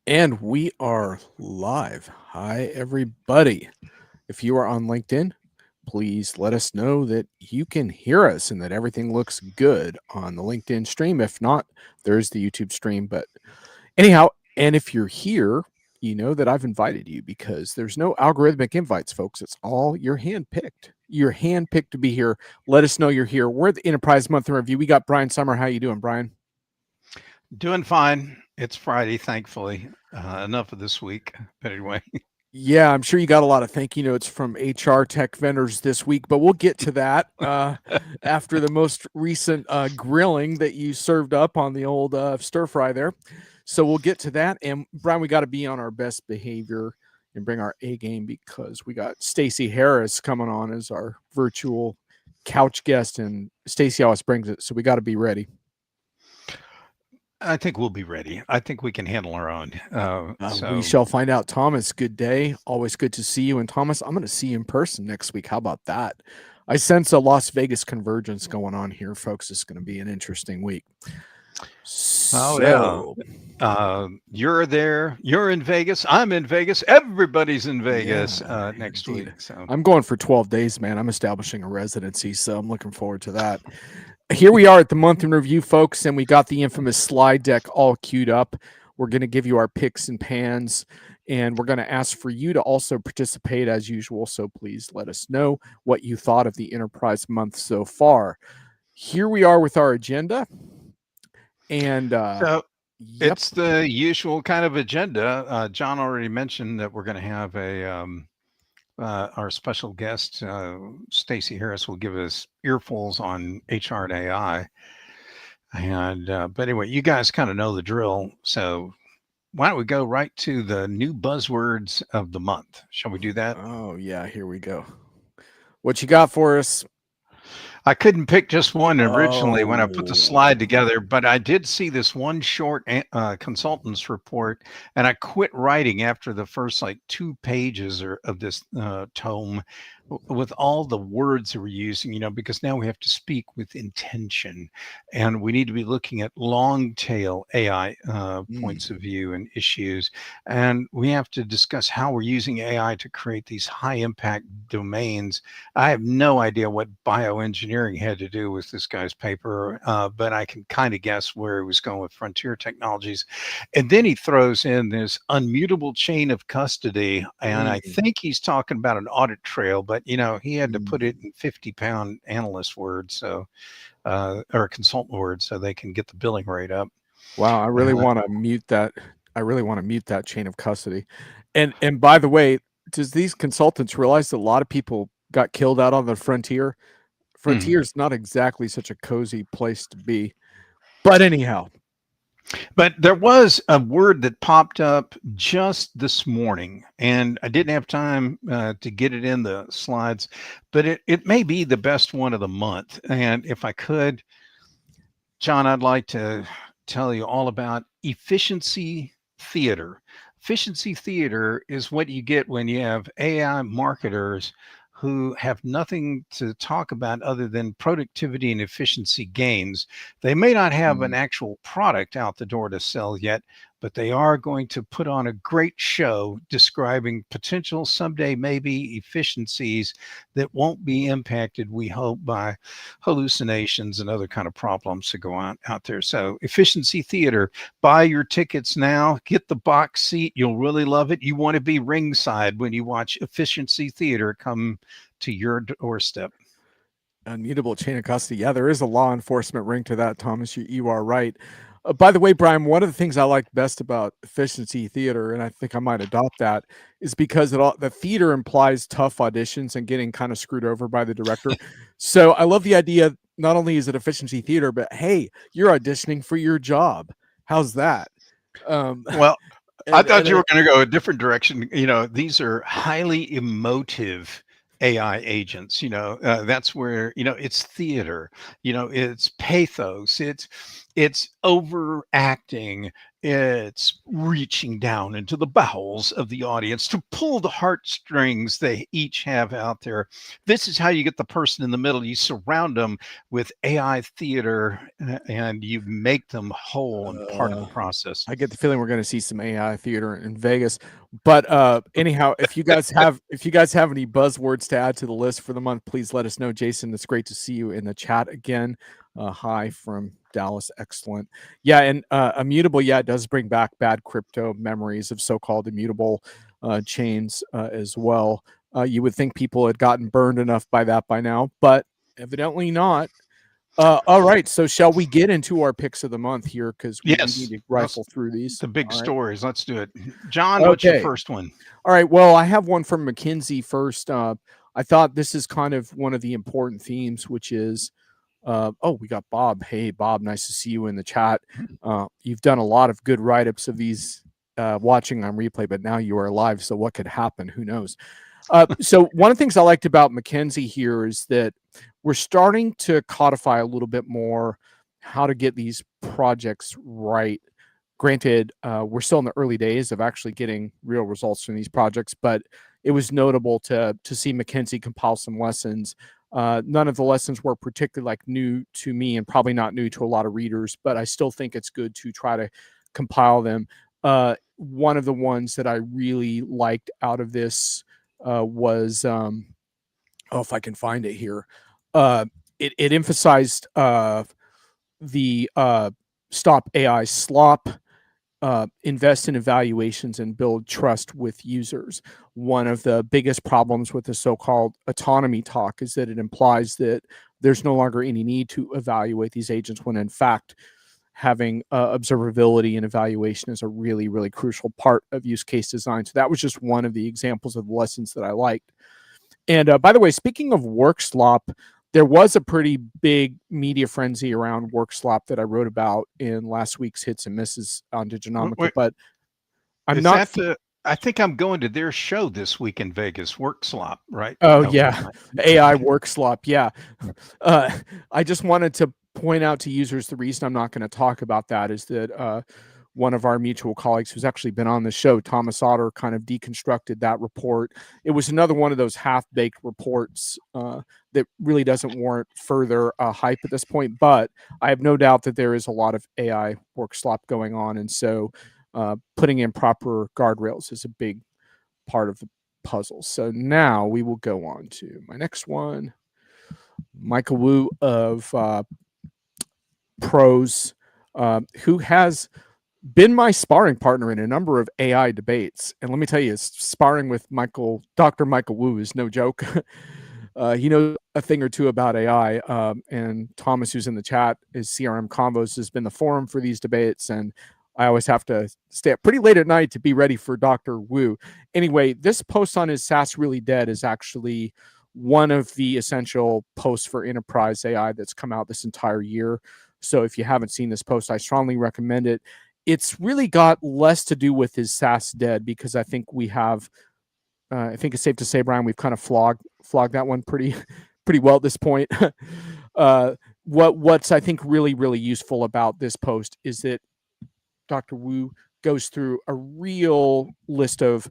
And we are live. Hi, everybody. If you are on LinkedIn, please let us know that you can hear us and that everything looks good on the LinkedIn stream. If not, there's the YouTube stream. But anyhow, and if you're here, you know that I've invited you because there's no algorithmic invites, folks. It's all you're handpicked. You're handpicked to be here. Let us know you're here. We're at the Enterprise Month in Review. We got Brian Summer. How you doing, Brian? Doing fine. It's Friday, thankfully. Enough of this week. But anyway, Yeah, I'm sure you got a lot of thank you notes from HR tech vendors this week, but we'll get to that after the most recent grilling that you served up on the old stir fry there. So we'll get to that. And Brian, we got to be on our best behavior and bring our A game because we got Stacey Harris coming on as our virtual couch guest, and Stacey always brings it. So we got to be ready. I think we'll be ready. I think we can handle our own. We shall find out. Thomas, good day. Always good to see you. And Thomas, I'm going to see you in person next week. How about that? I sense a Las Vegas convergence going on here, folks. It's going to be an interesting week. Oh, yeah. You're there. You're in Vegas. I'm in Vegas. Everybody's in Vegas next indeed. week. So I'm going for 12 days, man. I'm establishing a residency, so I'm looking forward to that. Here we are at the month in review, folks, and we got the infamous slide deck all queued up. We're going to give you our picks and pans, and we're going to ask for you to also participate as usual. So please let us know what you thought of the Enterprise Month so far. Here we are with our agenda. And so it's the usual kind of agenda. John already mentioned that we're going to have our special guest, Stacey Harris, will give us earfuls on HR and AI. And but anyway, you guys kind of know the drill. So why don't we go right to the new buzzwords of the month? Shall we do that? Oh, yeah, here we go. What you got for us? I couldn't pick just one originally when I put the slide together, but I did see this one short consultant's report, and I quit writing after the first like 2 pages of this tome with all the words that we're using, because now we have to speak with intention, and we need to be looking at long tail AI points of view and issues, and we have to discuss how we're using AI to create these high impact domains. I have no idea what bioengineering had to do with this guy's paper, but I can kind of guess where he was going with frontier technologies. And then he throws in this unmutable chain of custody, and I think he's talking about an audit trail, but he had to put it in 50-pound analyst words, so or consultant words, so they can get the billing rate up. Wow, I really want to mute that. I really want to mute that chain of custody. And by the way, does these consultants realize that a lot of people got killed out on the frontier? Frontier is not exactly such a cozy place to be. But anyhow. But there was a word that popped up just this morning, and I didn't have time to get it in the slides, but it may be the best one of the month. And if I could, John, I'd like to tell you all about efficiency theater. Efficiency theater is what you get when you have AI marketers who have nothing to talk about other than productivity and efficiency gains. They may not have an actual product out the door to sell yet, but they are going to put on a great show describing potential someday maybe efficiencies that won't be impacted, we hope, by hallucinations and other kind of problems that go on out there. So efficiency theater, buy your tickets now, get the box seat. You'll really love it. You want to be ringside when you watch efficiency theater come to your doorstep. Unmutable chain of custody. Yeah, there is a law enforcement ring to that, Thomas. You are right. By the way, Brian, one of the things I like best about efficiency theater, and I think I might adopt that, is because the theater implies tough auditions and getting kind of screwed over by the director. So I love the idea. Not only is it efficiency theater, but hey, you're auditioning for your job. How's that? Well, I thought you were going to go a different direction. These are highly emotive AI agents. That's where it's theater. It's pathos. It's overacting. It's reaching down into the bowels of the audience to pull the heartstrings they each have out there. This is how you get the person in the middle. You surround them with AI theater and you make them whole and part of the process. I get the feeling we're going to see some AI theater in Vegas. But anyhow, if you guys have any buzzwords to add to the list for the month, please let us know. Jason, it's great to see you in the chat again. Hi from Dallas. Excellent. Yeah, and immutable, yeah, it does bring back bad crypto memories of so-called immutable chains as well. You would think people had gotten burned enough by that by now, but evidently not. All right, so shall we get into our picks of the month here? Because we need to rifle through these. The big All right. stories. Let's do it. John, what's your first one? All right, well, I have one from McKinsey first. I thought this is kind of one of the important themes, which is, we got Bob. Hey, Bob, nice to see you in the chat. You've done a lot of good write-ups of these watching on replay, but now you are live, so what could happen? Who knows? So one of the things I liked about McKinsey here is that we're starting to codify a little bit more how to get these projects right. Granted, we're still in the early days of actually getting real results from these projects, but it was notable to see McKinsey compile some lessons. None of the lessons were particularly new to me and probably not new to a lot of readers, but I still think it's good to try to compile them. One of the ones that I really liked out of this was if I can find it here. It emphasized the stop AI slop, invest in evaluations, and build trust with users. One of the biggest problems with the so-called autonomy talk is that it implies that there's no longer any need to evaluate these agents, when in fact having observability and evaluation is a really, really crucial part of use case design. So that was just one of the examples of lessons that I liked. And by the way, speaking of work slop, there was a pretty big media frenzy around work slop that I wrote about in last week's Hits and Misses on Diginomica. But I'm not. I think I'm going to their show this week in Vegas. Work slop, right? Oh, yeah. AI work slop. Yeah. I just wanted to point out to users the reason I'm not going to talk about that is that one of our mutual colleagues who's actually been on the show, Thomas Otter, kind of deconstructed that report. It was another one of those half-baked reports that really doesn't warrant further hype at this point. But I have no doubt that there is a lot of AI work slop going on. And so putting in proper guardrails is a big part of the puzzle. So now we will go on to my next one. Michael Wu of Pros, who has been my sparring partner in a number of AI debates. And let me tell you, sparring with Dr. Michael Wu is no joke. He knows a thing or two about AI. And Thomas, who's in the chat, is CRM Convos, has been the forum for these debates. And I always have to stay up pretty late at night to be ready for Dr. Wu. Anyway, this post on his SaaS Really Dead is actually one of the essential posts for enterprise AI that's come out this entire year. So if you haven't seen this post, I strongly recommend it. It's really got less to do with his SaaS Dead, because I think we have, I think it's safe to say, Brian, we've kind of flogged that one pretty well at this point. What's I think really, really useful about this post is that Dr. Wu goes through a real list of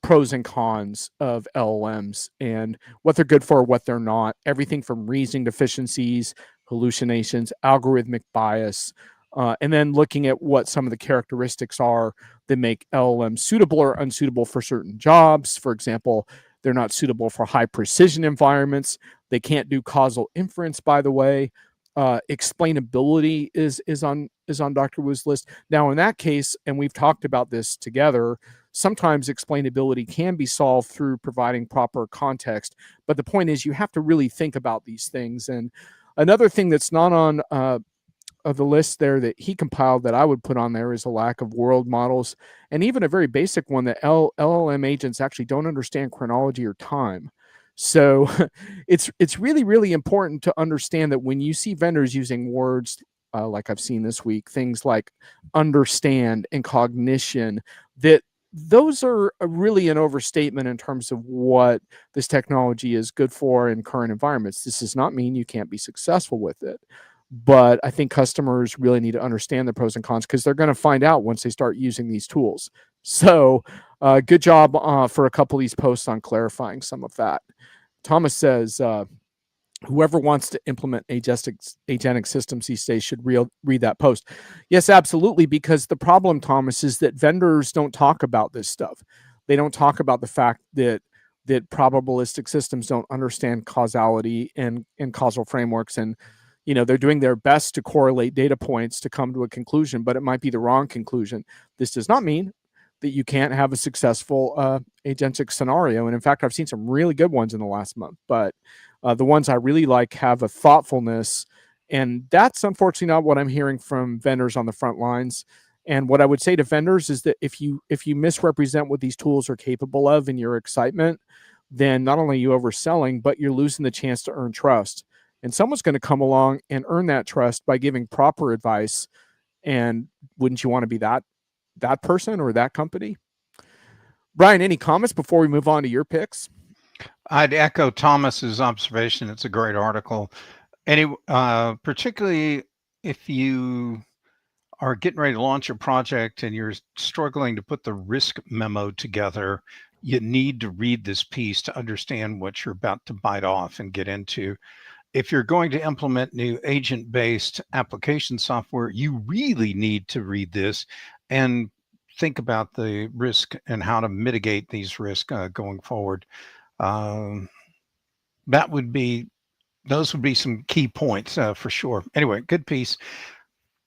pros and cons of LLMs and what they're good for, what they're not, everything from reasoning deficiencies, hallucinations, algorithmic bias, and then looking at what some of the characteristics are that make LLMs suitable or unsuitable for certain jobs. For example, they're not suitable for high precision environments. They can't do causal inference, by the way. Explainability is on Dr. Wu's list. Now, in that case, and we've talked about this together, sometimes explainability can be solved through providing proper context. But the point is, you have to really think about these things. And another thing that's not on the list there that he compiled that I would put on there is a lack of world models, and even a very basic one that LLM agents actually don't understand chronology or time. So it's really, really important to understand that when you see vendors using words like I've seen this week, things like understand and cognition, that those are really an overstatement in terms of what this technology is good for in current environments. This does not mean you can't be successful with it. but I think customers really need to understand the pros and cons because they're going to find out once they start using these tools. So, good job for a couple of these posts on clarifying some of that. Thomas says, whoever wants to implement agentic systems these days should read that post. Yes, absolutely, because the problem, Thomas, is that vendors don't talk about this stuff. They don't talk about the fact that probabilistic systems don't understand causality and causal frameworks, and they're doing their best to correlate data points to come to a conclusion, but it might be the wrong conclusion. This does not mean that you can't have a successful agentic scenario, and in fact, I've seen some really good ones in the last month, but the ones I really like have a thoughtfulness, and that's unfortunately not what I'm hearing from vendors on the front lines. And what I would say to vendors is that if you misrepresent what these tools are capable of in your excitement, then not only are you overselling, but you're losing the chance to earn trust. And someone's going to come along and earn that trust by giving proper advice. And wouldn't you want to be that person or that company? Brian, any comments before we move on to your picks? I'd echo Thomas's observation. It's a great article. Particularly if you are getting ready to launch a project and you're struggling to put the risk memo together, you need to read this piece to understand what you're about to bite off and get into. If you're going to implement new agent-based application software, you really need to read this and think about the risk and how to mitigate these risks going forward. Those would be some key points for sure. Anyway, good piece.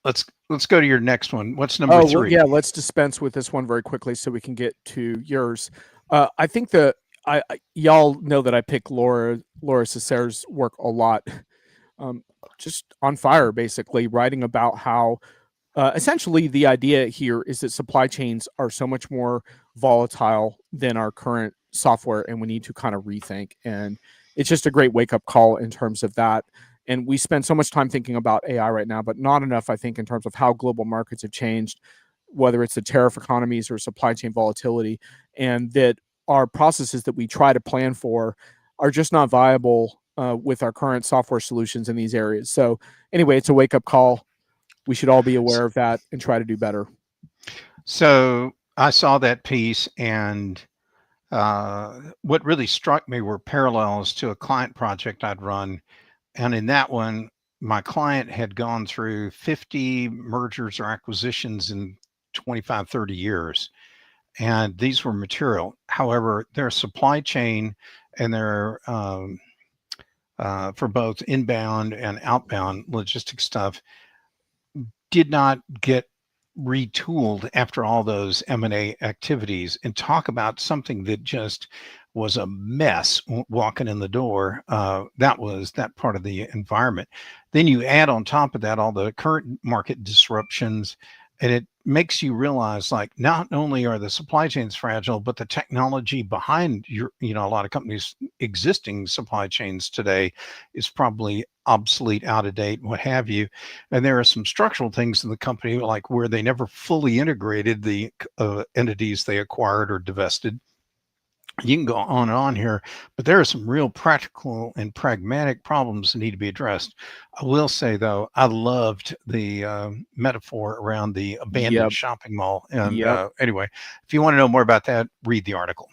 Let's go to your next one. What's number 3? Well, yeah, let's dispense with this one very quickly so we can get to yours. I think y'all know that I pick Laura Cesar's work a lot. Just on fire, basically, writing about how essentially the idea here is that supply chains are so much more volatile than our current software, and we need to kind of rethink. And it's just a great wake-up call in terms of that. And we spend so much time thinking about AI right now, but not enough, I think, in terms of how global markets have changed, whether it's the tariff economies or supply chain volatility, and that our processes that we try to plan for are just not viable with our current software solutions in these areas. So anyway, it's a wake-up call. We should all be aware of that and try to do better. So I saw that piece, and what really struck me were parallels to a client project I'd run. And in that one, my client had gone through 50 mergers or acquisitions in 25, 30 years. And these were material. However, their supply chain and their for both inbound and outbound logistics stuff did not get retooled after all those M&A activities. And talk about something that just was a mess walking in the door. That was that part of the environment. Then you add on top of that all the current market disruptions, and it makes you realize, like, not only are the supply chains fragile, but the technology behind a lot of companies' existing supply chains today is probably obsolete, out of date, what have you. And there are some structural things in the company, like where they never fully integrated the entities they acquired or divested. You can go on and on here, but there are some real practical and pragmatic problems that need to be addressed. I will say, though, I loved the metaphor around the abandoned shopping mall. And anyway, if you want to know more about that, read the article.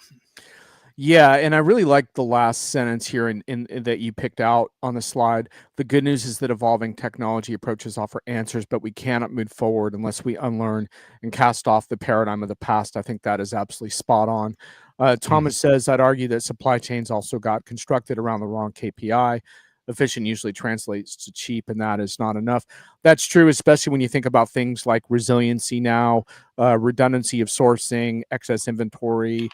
Yeah, and I really like the last sentence here in that you picked out on the slide. The good news is that evolving technology approaches offer answers, but we cannot move forward unless we unlearn and cast off the paradigm of the past. I think that is absolutely spot on. Thomas says, I'd argue that supply chains also got constructed around the wrong KPI. Efficient usually translates to cheap, and that is not enough. That's true, especially when you think about things like resiliency now, redundancy of sourcing, excess inventory,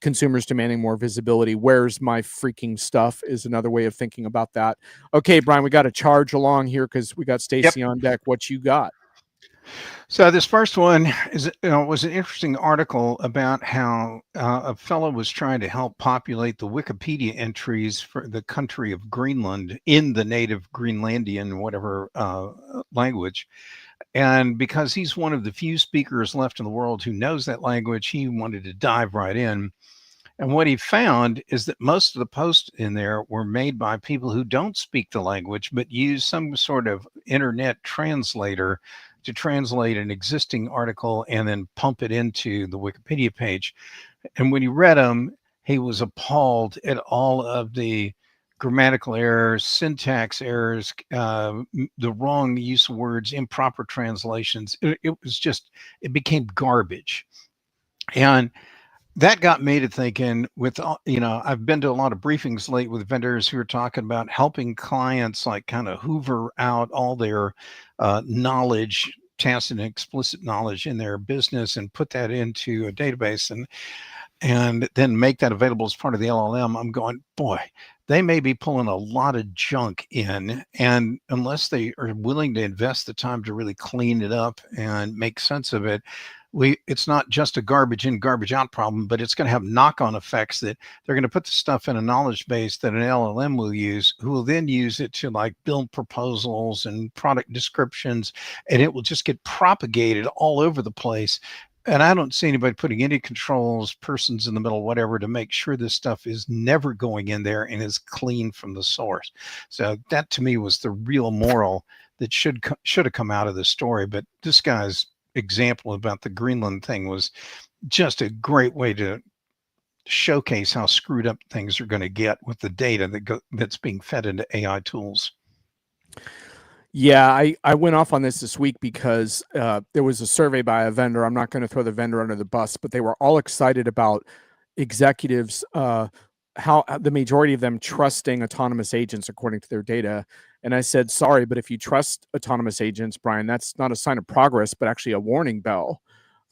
consumers demanding more visibility. Where's my freaking stuff is another way of thinking about that. Okay, Brian, we got to charge along here because we got Stacey on deck. What you got? So this first one was an interesting article about how a fellow was trying to help populate the Wikipedia entries for the country of Greenland in the native Greenlandian, whatever language. And because he's one of the few speakers left in the world who knows that language, he wanted to dive right in. And what he found is that most of the posts in there were made by people who don't speak the language, but use some sort of internet translator to translate an existing article and then pump it into the Wikipedia page. And when he read them, he was appalled at all of the grammatical errors, syntax errors, the wrong use of words, improper translations. It was just, it became garbage. And that got me to thinking with, I've been to a lot of briefings late with vendors who are talking about helping clients like kind of hoover out all their knowledge, tacit and explicit knowledge in their business and put that into a database and then make that available as part of the LLM. I'm going, boy, they may be pulling a lot of junk in, and unless they are willing to invest the time to really clean it up and make sense of it, it's not just a garbage in, garbage out problem, but it's going to have knock-on effects that they're going to put the stuff in a knowledge base that an LLM will use, who will then use it to like build proposals and product descriptions, and it will just get propagated all over the place. And I don't see anybody putting any controls, persons in the middle, whatever, to make sure this stuff is never going in there and is clean from the source. So that to me was the real moral that should have come out of the story. But this guy's example about the Greenland thing was just a great way to showcase how screwed up things are going to get with the data that's being fed into AI tools. Yeah, I went off on this week because there was a survey by a vendor. I'm not going to throw the vendor under the bus, but they were all excited about executives, how the majority of them trusting autonomous agents according to their data. And I said, sorry, but if you trust autonomous agents, Brian, that's not a sign of progress, but actually a warning bell.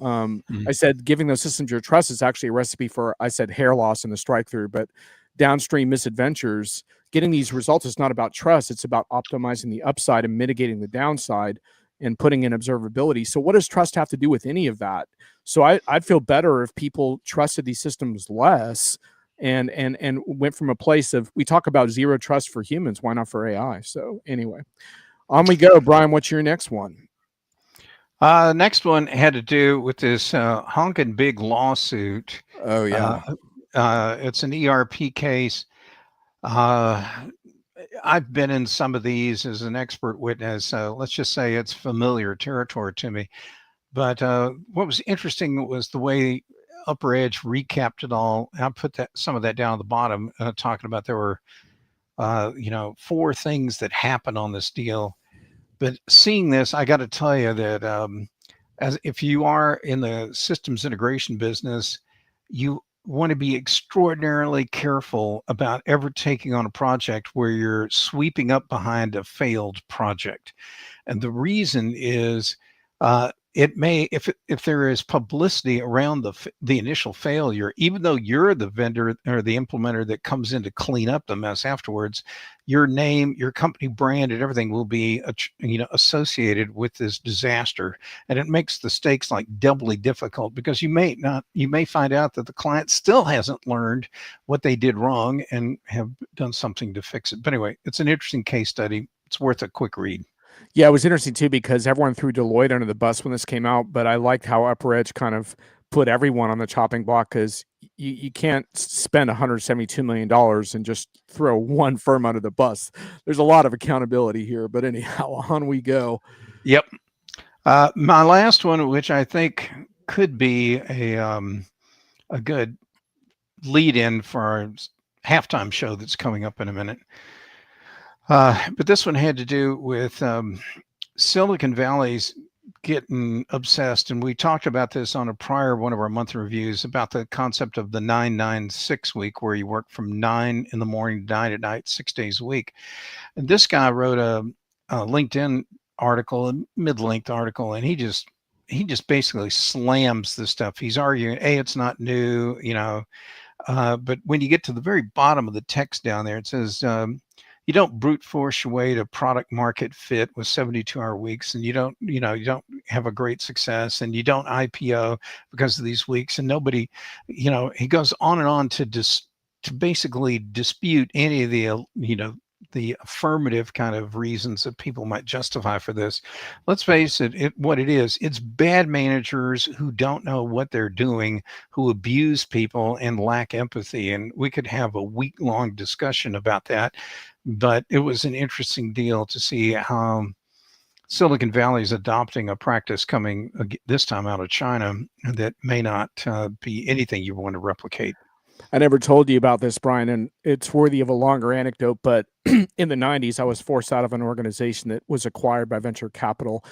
I said, giving those systems your trust is actually a recipe for, I said, hair loss in the strike through, but downstream misadventures. Getting these results is not about trust. It's about optimizing the upside and mitigating the downside and putting in observability. So what does trust have to do with any of that? So I'd feel better if people trusted these systems less and went from a place of, we talk about zero trust for humans. Why not for AI? So anyway, on we go. Brian, what's your next one? Next one had to do with this honking big lawsuit. Oh, yeah. It's an ERP case. I've been in some of these as an expert witness. Let's just say it's familiar territory to me. But what was interesting was the way Upper Edge recapped it all. I put some of that down at the bottom, talking about there were, 4 things that happened on this deal. But seeing this, I got to tell you that as if you are in the systems integration business, you want to be extraordinarily careful about ever taking on a project where you're sweeping up behind a failed project. And the reason is it may, if there is publicity around the initial failure, even though you're the vendor or the implementer that comes in to clean up the mess afterwards, your name, your company brand, and everything will be associated with this disaster, and it makes the stakes like doubly difficult because you may find out that the client still hasn't learned what they did wrong and have done something to fix it. But anyway, it's an interesting case study. It's worth a quick read. Yeah, it was interesting too because everyone threw Deloitte under the bus when this came out, but I liked how Upper Edge kind of put everyone on the chopping block because you can't spend $172 million and just throw one firm under the bus. There's a lot of accountability here, but anyhow, on we go. Yep. My last one, which I think could be a good lead-in for our halftime show that's coming up in a minute. But this one had to do with Silicon Valley's getting obsessed. And we talked about this on a prior one of our monthly reviews about the concept of the 9-9-6 week, where you work from 9 in the morning to 9 at night, 6 days a week. And this guy wrote a LinkedIn article, a mid-length article, and he just basically slams this stuff. He's arguing, it's not new, but when you get to the very bottom of the text down there, it says, you don't brute force your way to product market fit with 72-hour weeks, and you don't have a great success, and you don't IPO because of these weeks, and nobody, he goes on and on to basically dispute any of the the affirmative kind of reasons that people might justify for this. Let's face it, what it is, it's bad managers who don't know what they're doing, who abuse people and lack empathy. And we could have a week-long discussion about that, but it was an interesting deal to see how Silicon Valley is adopting a practice coming this time out of China that may not be anything you want to replicate. I never told you about this, Brian, and it's worthy of a longer anecdote, but in the 90s, I was forced out of an organization that was acquired by venture capital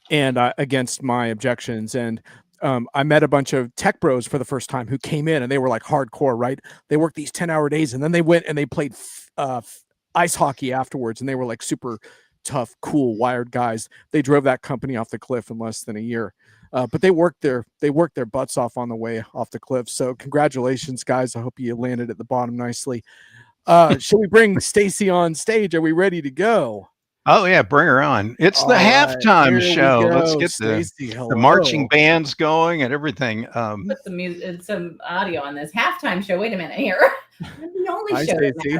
and against my objections. And I met a bunch of tech bros for the first time who came in and they were like hardcore, right? They worked these 10-hour days and then they went and they played ice hockey afterwards. And they were like super tough, cool, wired guys. They drove that company off the cliff in less than a year. But they worked their butts off on the way off the cliff. So congratulations, guys. I hope you landed at the bottom nicely. Shall we bring Stacey on stage? Are we ready to go? Oh yeah, bring her on. It's the halftime show. Let's get the marching bands going and everything. Put some music, some audio on this halftime show. Wait a minute here. The only Hi, show. Stacey.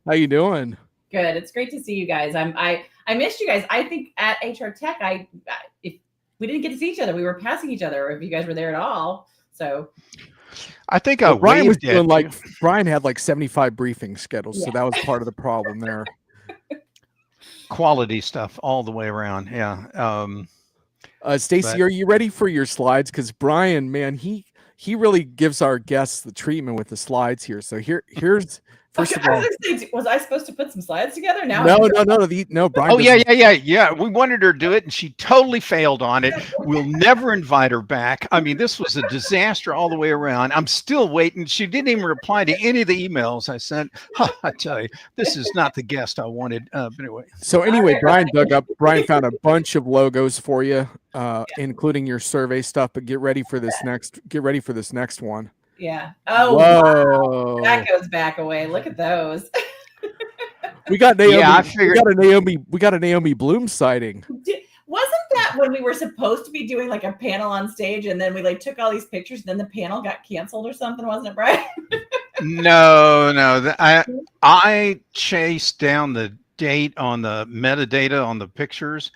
How you doing? Good. It's great to see you guys. I missed you guys. I think at HR Tech, if we didn't get to see each other, we were passing each other. If you guys were there at all, so. I think Brian was doing Brian had like 75 briefings scheduled, so that was part of the problem there. Quality stuff all the way around. Yeah. Stacey, are you ready for your slides? Because Brian, man, he really gives our guests the treatment with the slides here. So here's first of all, was I supposed to put some slides together? No, Brian. Oh yeah. We wanted her to do it, and she totally failed on it. We'll never invite her back. I mean, this was a disaster all the way around. I'm still waiting. She didn't even reply to any of the emails I sent. I tell you, this is not the guest I wanted. But anyway. So anyway, Brian found a bunch of logos for you, including your survey stuff. But get ready for this next one. Yeah. Oh, wow. That goes back away. Look at those. We got Naomi. Yeah, I figured. We got a Naomi Bloom sighting. Wasn't that when we were supposed to be doing like a panel on stage, and then we like took all these pictures, and then the panel got canceled or something? Wasn't it, Brian? No. I chased down the date on the metadata on the pictures.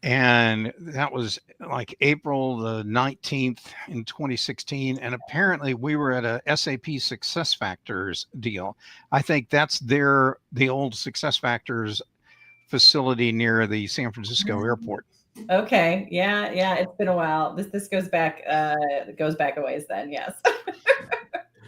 And that was like April the 19th in 2016. And apparently we were at a SAP SuccessFactors deal. I think that's the old SuccessFactors facility near the San Francisco airport. Okay. Yeah. It's been a while. This goes back a ways then. Yes.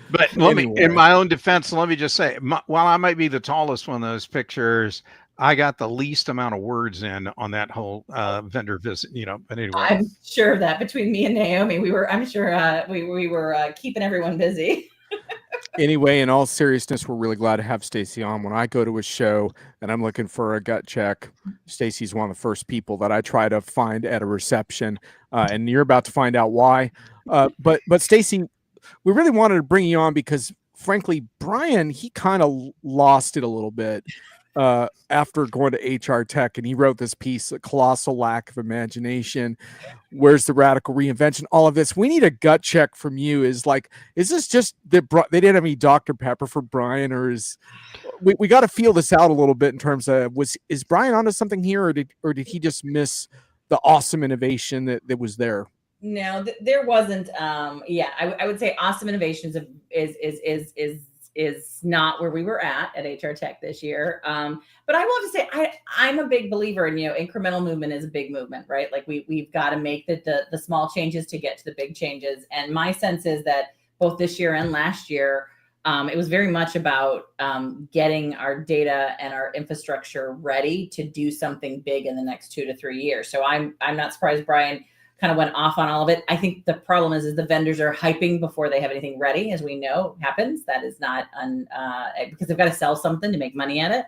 But in my own defense, let me just say, while I might be the tallest one of those pictures, I got the least amount of words in on that whole vendor visit, but anyway. I'm sure that between me and Naomi, we were keeping everyone busy. Anyway, in all seriousness, we're really glad to have Stacey on. When I go to a show and I'm looking for a gut check, Stacey's one of the first people that I try to find at a reception. And you're about to find out why. But Stacey, we really wanted to bring you on because, frankly, Brian, he kind of lost it a little bit after going to HR Tech, and he wrote this piece, A Colossal Lack of Imagination. Where's the radical reinvention? All of this. We need a gut check from you. Is this just that they didn't have any Dr. Pepper for Brian, or we got to feel this out a little bit in terms of is Brian onto something here, or did he just miss the awesome innovation that was there? No, there wasn't. I would say awesome innovations is not where we were at HR Tech this year. But I will have to say, I'm a big believer in, incremental movement is a big movement, right? Like we've got to make the small changes to get to the big changes. And my sense is that both this year and last year, it was very much about getting our data and our infrastructure ready to do something big in the next 2 to 3 years. So I'm not surprised Brian kind of went off on all of it. I think the problem is the vendors are hyping before they have anything ready, as we know happens. That is not because they've got to sell something to make money at it.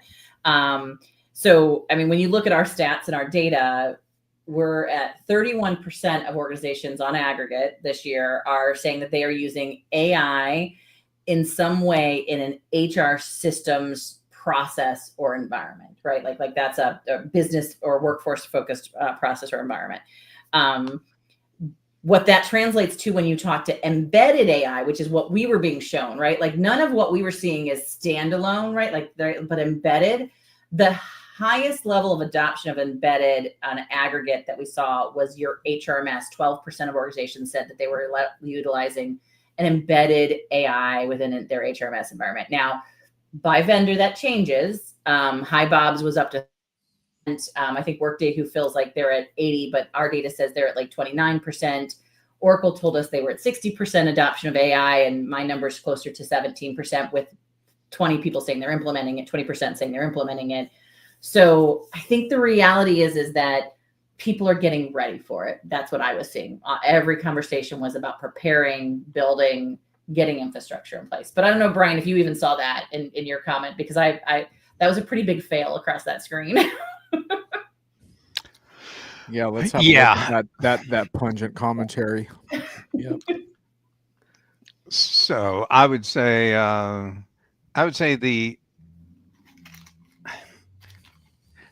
So, I mean, when you look at our stats and our data, we're at 31% of organizations on aggregate this year are saying that they are using AI in some way in an HR systems process or environment, right? Like that's a business or workforce focused process or environment. what that translates to when you talk to embedded AI, which is what we were being shown, right? Like none of what we were seeing is standalone, right? Like but embedded, the highest level of adoption of embedded on an aggregate that we saw was your HRMS. 12% of organizations said that they were utilizing an embedded AI within their HRMS environment. Now, by vendor, that changes. HiBob's was up to, I think Workday, who feels like they're at 80, but our data says they're at like 29%. Oracle told us they were at 60% adoption of AI, and my number's closer to 17%, with 20 people saying they're implementing it, 20% saying they're implementing it. So I think the reality is that people are getting ready for it. That's what I was seeing. Every conversation was about preparing, building, getting infrastructure in place. But I don't know, Brian, if you even saw that in your comment, because I that was a pretty big fail across that screen. Yeah, let's have a look at that pungent commentary. Yep. So I would say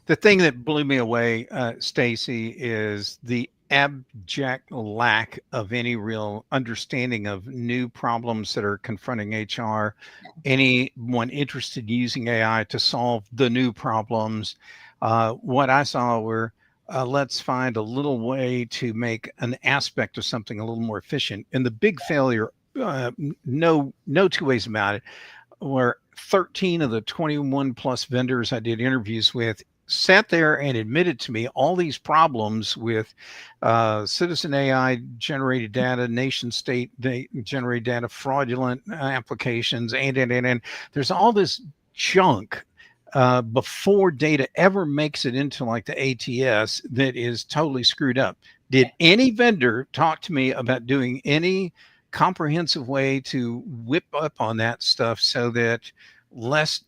the thing that blew me away, Stacey, is the abject lack of any real understanding of new problems that are confronting HR. Anyone interested in using AI to solve the new problems. What I saw were, let's find a little way to make an aspect of something a little more efficient. And the big failure, no two ways about it, where 13 of the 21 plus vendors I did interviews with sat there and admitted to me all these problems with citizen AI generated data, nation state generated data, fraudulent applications, and there's all this junk before data ever makes it into like the ATS that is totally screwed up. Did any vendor talk to me about doing any comprehensive way to whip up on that stuff so that less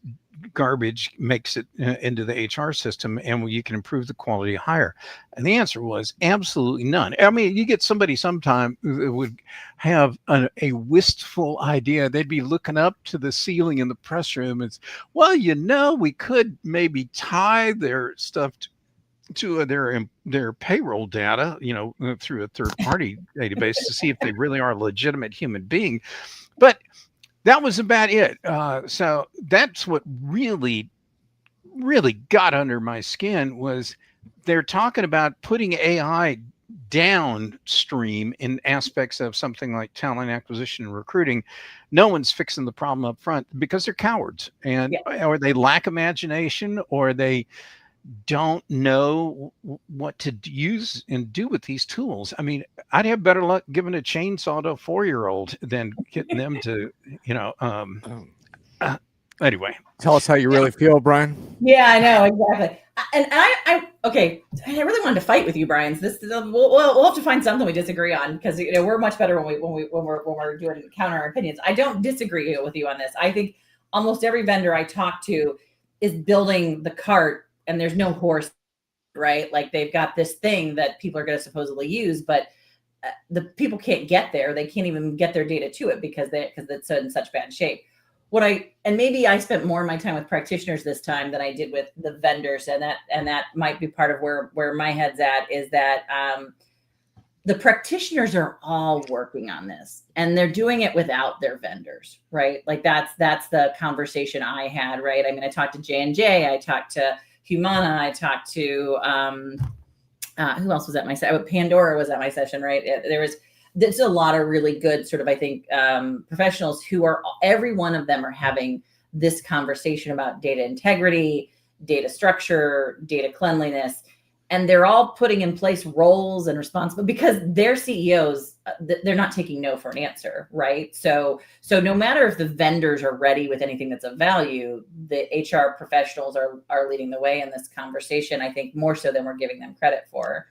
garbage makes it into the HR system and you can improve the quality higher? And the answer was absolutely none. I mean, you get somebody sometime who would have a wistful idea. They'd be looking up to the ceiling in the press room and, well, we could maybe tie their stuff to their payroll data, through a third party database to see if they really are a legitimate human being. But that was about it. So that's what really, really got under my skin, was they're talking about putting AI downstream in aspects of something like talent acquisition and recruiting. No one's fixing the problem up front because they're cowards, and or they lack imagination, or they don't know what to use and do with these tools. I mean, I'd have better luck giving a chainsaw to a 4-year-old than getting them to, anyway. Tell us how you really feel, Brian. Yeah, I know, exactly. And I okay, I really wanted to fight with you, Brian. We'll have to find something we disagree on, because we're much better when we're doing counter opinions. I don't disagree with you on this. I think almost every vendor I talk to is building the cart, and there's no horse, right? Like they've got this thing that people are going to supposedly use, but the people can't get there. They can't even get their data to it because it's in such bad shape. And maybe I spent more of my time with practitioners this time than I did with the vendors, and that might be part of where my head's at, is that the practitioners are all working on this, and they're doing it without their vendors, right? Like that's the conversation I had, right? I mean, I talked to J&J, I talked to Humana, I talked to who else was at my session? Pandora was at my session, right? There's a lot of really good sort of, I think, professionals who are, every one of them are having this conversation about data integrity, data structure, data cleanliness, and they're all putting in place roles and responsibilities, because their CEOs, they're not taking no for an answer, right? So no matter if the vendors are ready with anything that's of value, the HR professionals are leading the way in this conversation, I think more so than we're giving them credit for.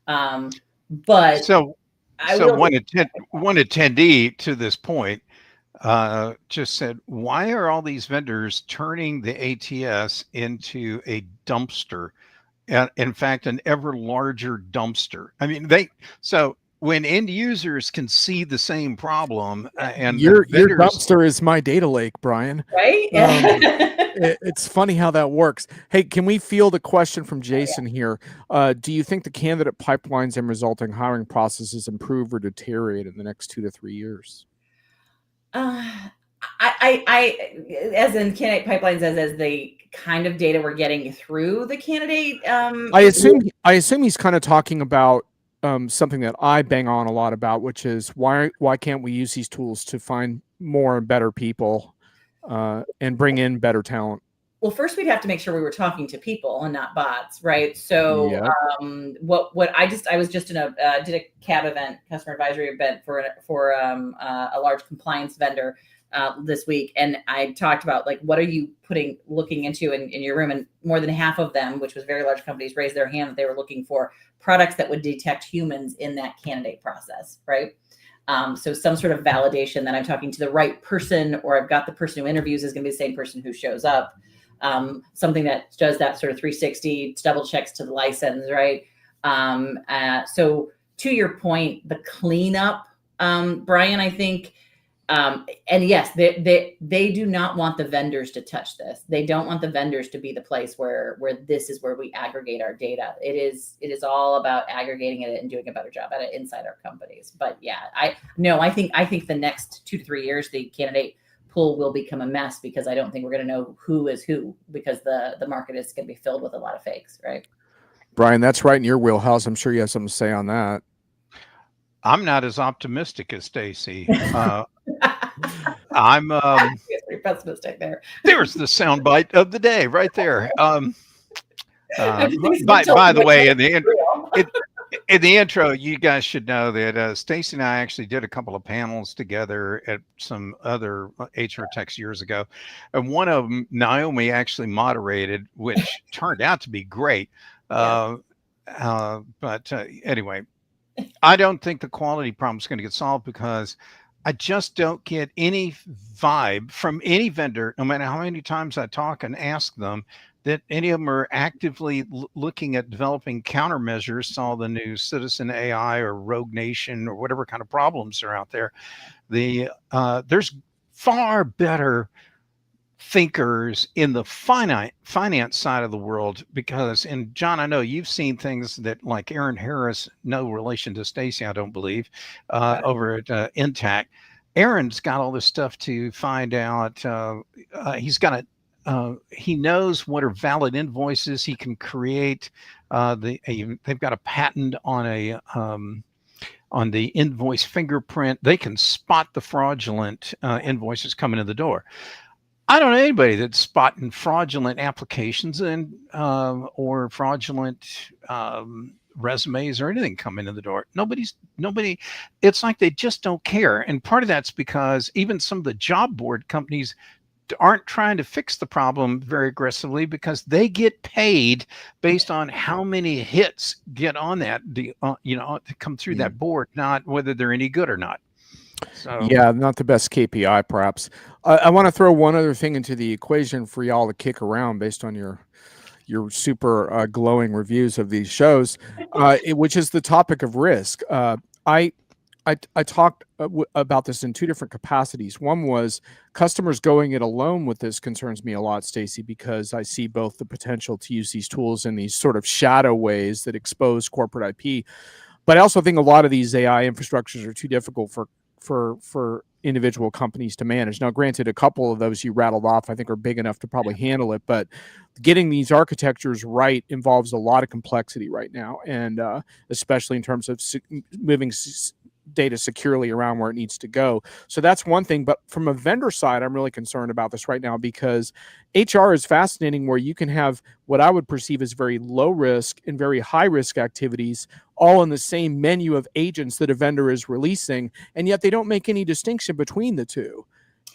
But one attendee to this point just said, why are all these vendors turning the ATS into a dumpster? In fact, an ever larger dumpster. I mean, when end users can see the same problem and your vendors, dumpster is my data lake, Brian. Right? It's funny how that works. Hey, can we field a question from Jason here? Do you think the candidate pipelines and resulting hiring processes improve or deteriorate in the next 2 to 3 years? I as in candidate pipelines, as the kind of data we're getting through the candidate. I assume he's kind of talking about something that I bang on a lot about, which is why can't we use these tools to find more and better people and bring in better talent? Well, first we'd have to make sure we were talking to people and not bots, right? So Yep. I was just in did a CAB event, customer advisory event for a large compliance vendor this week, and I talked about like what are you looking into in your room, and more than half of them, which was very large companies, raised their hand that they were looking for products that would detect humans in that candidate process, right? So some sort of validation that I'm talking to the right person, or I've got the person who interviews is going to be the same person who shows up. Something that does that sort of 360 double checks to the license, right? So to your point, the cleanup, Brian, I think, and yes, they do not want the vendors to touch this. They don't want the vendors to be the place where this is where we aggregate our data. It is all about aggregating it and doing a better job at it inside our companies. But yeah, I think the next 2 to 3 years, the candidate pool will become a mess, because I don't think we're going to know who is who, because the market is going to be filled with a lot of fakes, right? Brian, that's right in your wheelhouse. I'm sure you have something to say on that. I'm not as optimistic as Stacey. I'm pretty pessimistic there. There's the soundbite of the day right there. By the way, in the intro, you guys should know that Stacey and I actually did a couple of panels together at some other HR Techs years ago. And one of them, Naomi actually moderated, which turned out to be great. But anyway, I don't think the quality problem is going to get solved, because I just don't get any vibe from any vendor, no matter how many times I talk and ask them, that any of them are actively looking at developing countermeasures to all the new citizen AI or Rogue Nation or whatever kind of problems are out there. There's far better thinkers in the finance side of the world, because, and John, I know you've seen things that, like Aaron Harris, no relation to Stacey, I don't believe, over at Intact. Aaron's got all this stuff to find out. He knows what are valid invoices. He can create they've got a patent on the invoice fingerprint. They can spot the fraudulent invoices coming in the door. I don't know anybody that's spotting fraudulent applications or fraudulent resumes or anything coming in the door. Nobody. It's like they just don't care. And part of that's because even some of the job board companies aren't trying to fix the problem very aggressively, because they get paid based on how many hits get on that, to come through that board, not whether they're any good or not. So yeah, not the best KPI, perhaps. I want to throw one other thing into the equation for y'all to kick around based on your super glowing reviews of these shows, which is the topic of risk. I talked about this in two different capacities. One was customers going it alone with this concerns me a lot, Stacey, because I see both the potential to use these tools in these sort of shadow ways that expose corporate IP. But I also think a lot of these AI infrastructures are too difficult for individual companies to manage. Now, granted, a couple of those you rattled off, I think, are big enough to probably handle it, but getting these architectures right involves a lot of complexity right now, and especially in terms of moving data securely around where it needs to go. So that's one thing. But from a vendor side, I'm really concerned about this right now, because HR is fascinating, where you can have what I would perceive as very low risk and very high risk activities all in the same menu of agents that a vendor is releasing, and yet they don't make any distinction between the two.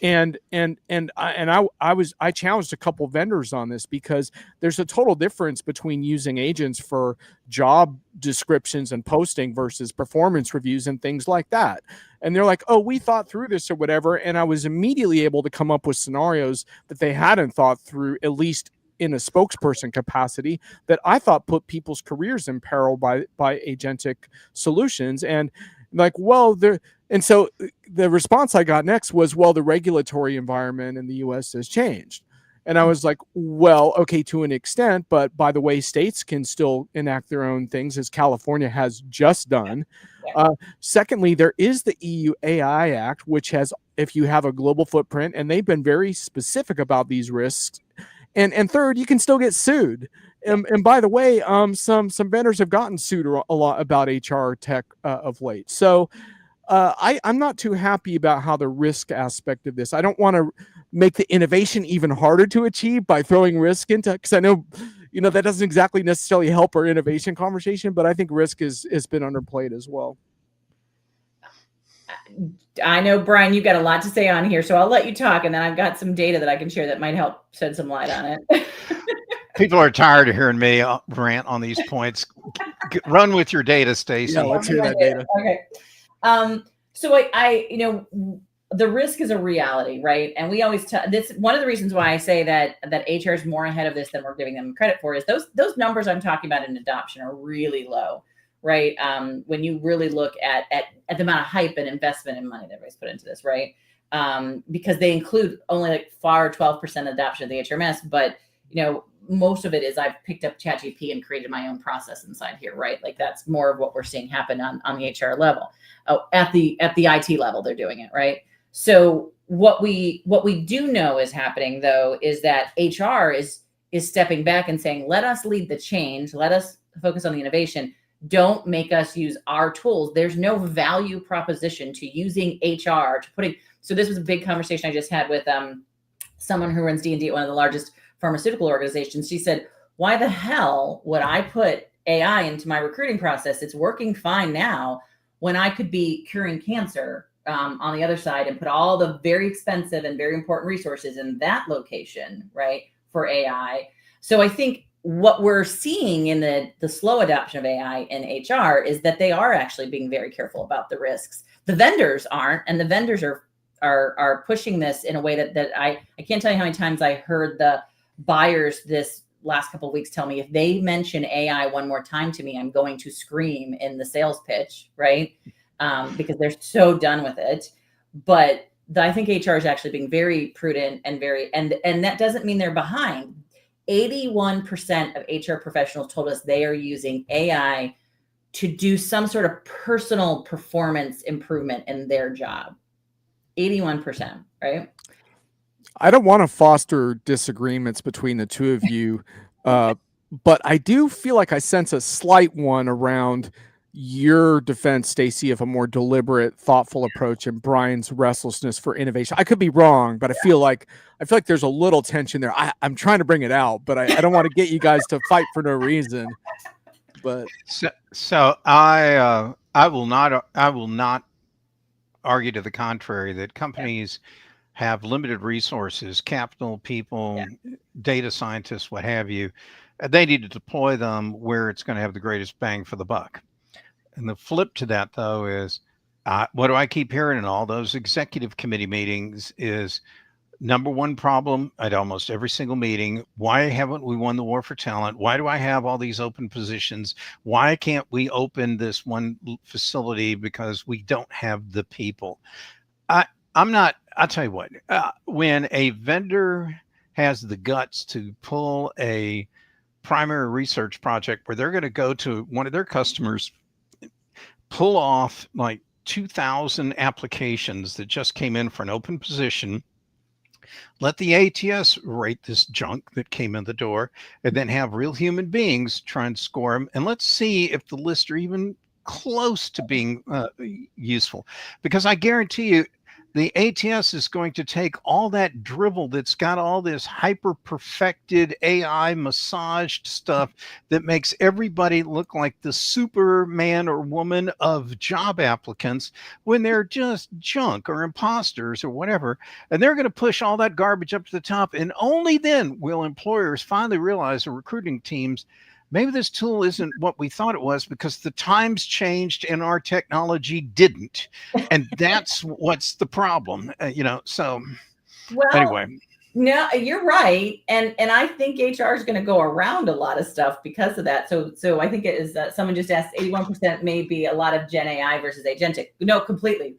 And I challenged a couple vendors on this, because there's a total difference between using agents for job descriptions and posting versus performance reviews and things like that. And they're like, oh, we thought through this or whatever. And I was immediately able to come up with scenarios that they hadn't thought through, at least in a spokesperson capacity, that I thought put people's careers in peril by agentic solutions. And Like, well, and so the response I got next was, well, the regulatory environment in the US has changed. And I was like, well, okay, to an extent, but by the way, states can still enact their own things, as California has just done. Yeah. Secondly, there is the EU AI Act, which has, if you have a global footprint, and they've been very specific about these risks. And third, you can still get sued. And by the way, some vendors have gotten sued a lot about HR tech of late. So I'm not too happy about how the risk aspect of this. I don't want to make the innovation even harder to achieve by throwing risk into, because I know, that doesn't exactly necessarily help our innovation conversation, but I think risk has been underplayed as well. I know, Brian, you've got a lot to say on here, so I'll let you talk, and then I've got some data that I can share that might help shed some light on it. People are tired of hearing me rant on these points. Run with your data, Stacey. Yeah, let's hear that data. Okay. So the risk is a reality, right? And we always this one of the reasons why I say that HR is more ahead of this than we're giving them credit for is those numbers I'm talking about in adoption are really low, right? When you really look at the amount of hype and investment and money that everybody's put into this, right? Because they include only like 12% adoption of the HRMS, but most of it is I've picked up ChatGPT and created my own process inside here, right? Like that's more of what we're seeing happen on the HR level. Oh, at the IT level, they're doing it, right? So what we do know is happening though is that HR is stepping back and saying, let us lead the change, let us focus on the innovation. Don't make us use our tools. There's no value proposition to using HR to putting. So this was a big conversation I just had with someone who runs D&D at one of the largest pharmaceutical organizations. She said, why the hell would I put AI into my recruiting process? It's working fine now when I could be curing cancer on the other side and put all the very expensive and very important resources in that location, right, for AI. So I think what we're seeing in the slow adoption of AI in HR is that they are actually being very careful about the risks. The vendors aren't, and the vendors are pushing this in a way that I can't tell you how many times I heard the buyers this last couple of weeks tell me, if they mention AI one more time to me, I'm going to scream in the sales pitch, right? Because they're so done with it. But I think HR is actually being very prudent and and that doesn't mean they're behind. 81% of HR professionals told us they are using AI to do some sort of personal performance improvement in their job. 81%, right? I don't want to foster disagreements between the two of you, but I do feel like I sense a slight one around your defense, Stacey, of a more deliberate, thoughtful approach, and Brian's restlessness for innovation. I could be wrong, but I feel like there's a little tension there. I'm trying to bring it out, but I don't want to get you guys to fight for no reason. But so I will not argue to the contrary that companies have limited resources, capital, people, data scientists, what have you. They need to deploy them where it's going to have the greatest bang for the buck. And the flip to that, though, is what do I keep hearing in all those executive committee meetings is number one problem at almost every single meeting. Why haven't we won the war for talent? Why do I have all these open positions? Why can't we open this one facility? Because we don't have the people. I'll tell you what, when a vendor has the guts to pull a primary research project where they're going to go to one of their customers, pull off like 2,000 applications that just came in for an open position, let the ATS rate this junk that came in the door, and then have real human beings try and score them. And let's see if the lists are even close to being useful. Because I guarantee you, the ATS is going to take all that drivel that's got all this hyper perfected AI massaged stuff that makes everybody look like the Superman or woman of job applicants when they're just junk or imposters or whatever. And they're going to push all that garbage up to the top. And only then will employers finally realize, the recruiting teams, maybe this tool isn't what we thought it was because the times changed and our technology didn't. And that's what's the problem, So Well, anyway. No, you're right, and I think HR is going to go around a lot of stuff because of that. So I think it is. Someone just asked, 81% may be a lot of Gen AI versus agentic. No, completely.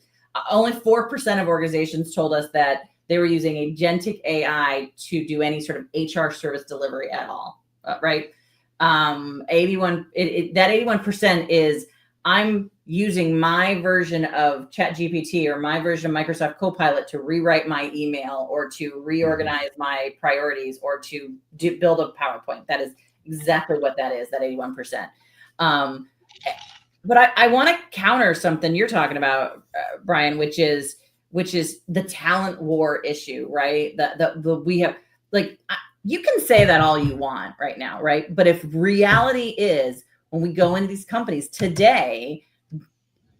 Only 4% of organizations told us that they were using agentic AI to do any sort of HR service delivery at all. Right? 81. That 81% is I'm using my version of ChatGPT or my version of Microsoft Copilot to rewrite my email or to reorganize my priorities or to build a PowerPoint. That is exactly what that is, that 81%. But I want to counter something you're talking about, Brian, which is the talent war issue, right? We have, like, you can say that all you want right now, right? But if reality is, when we go into these companies today,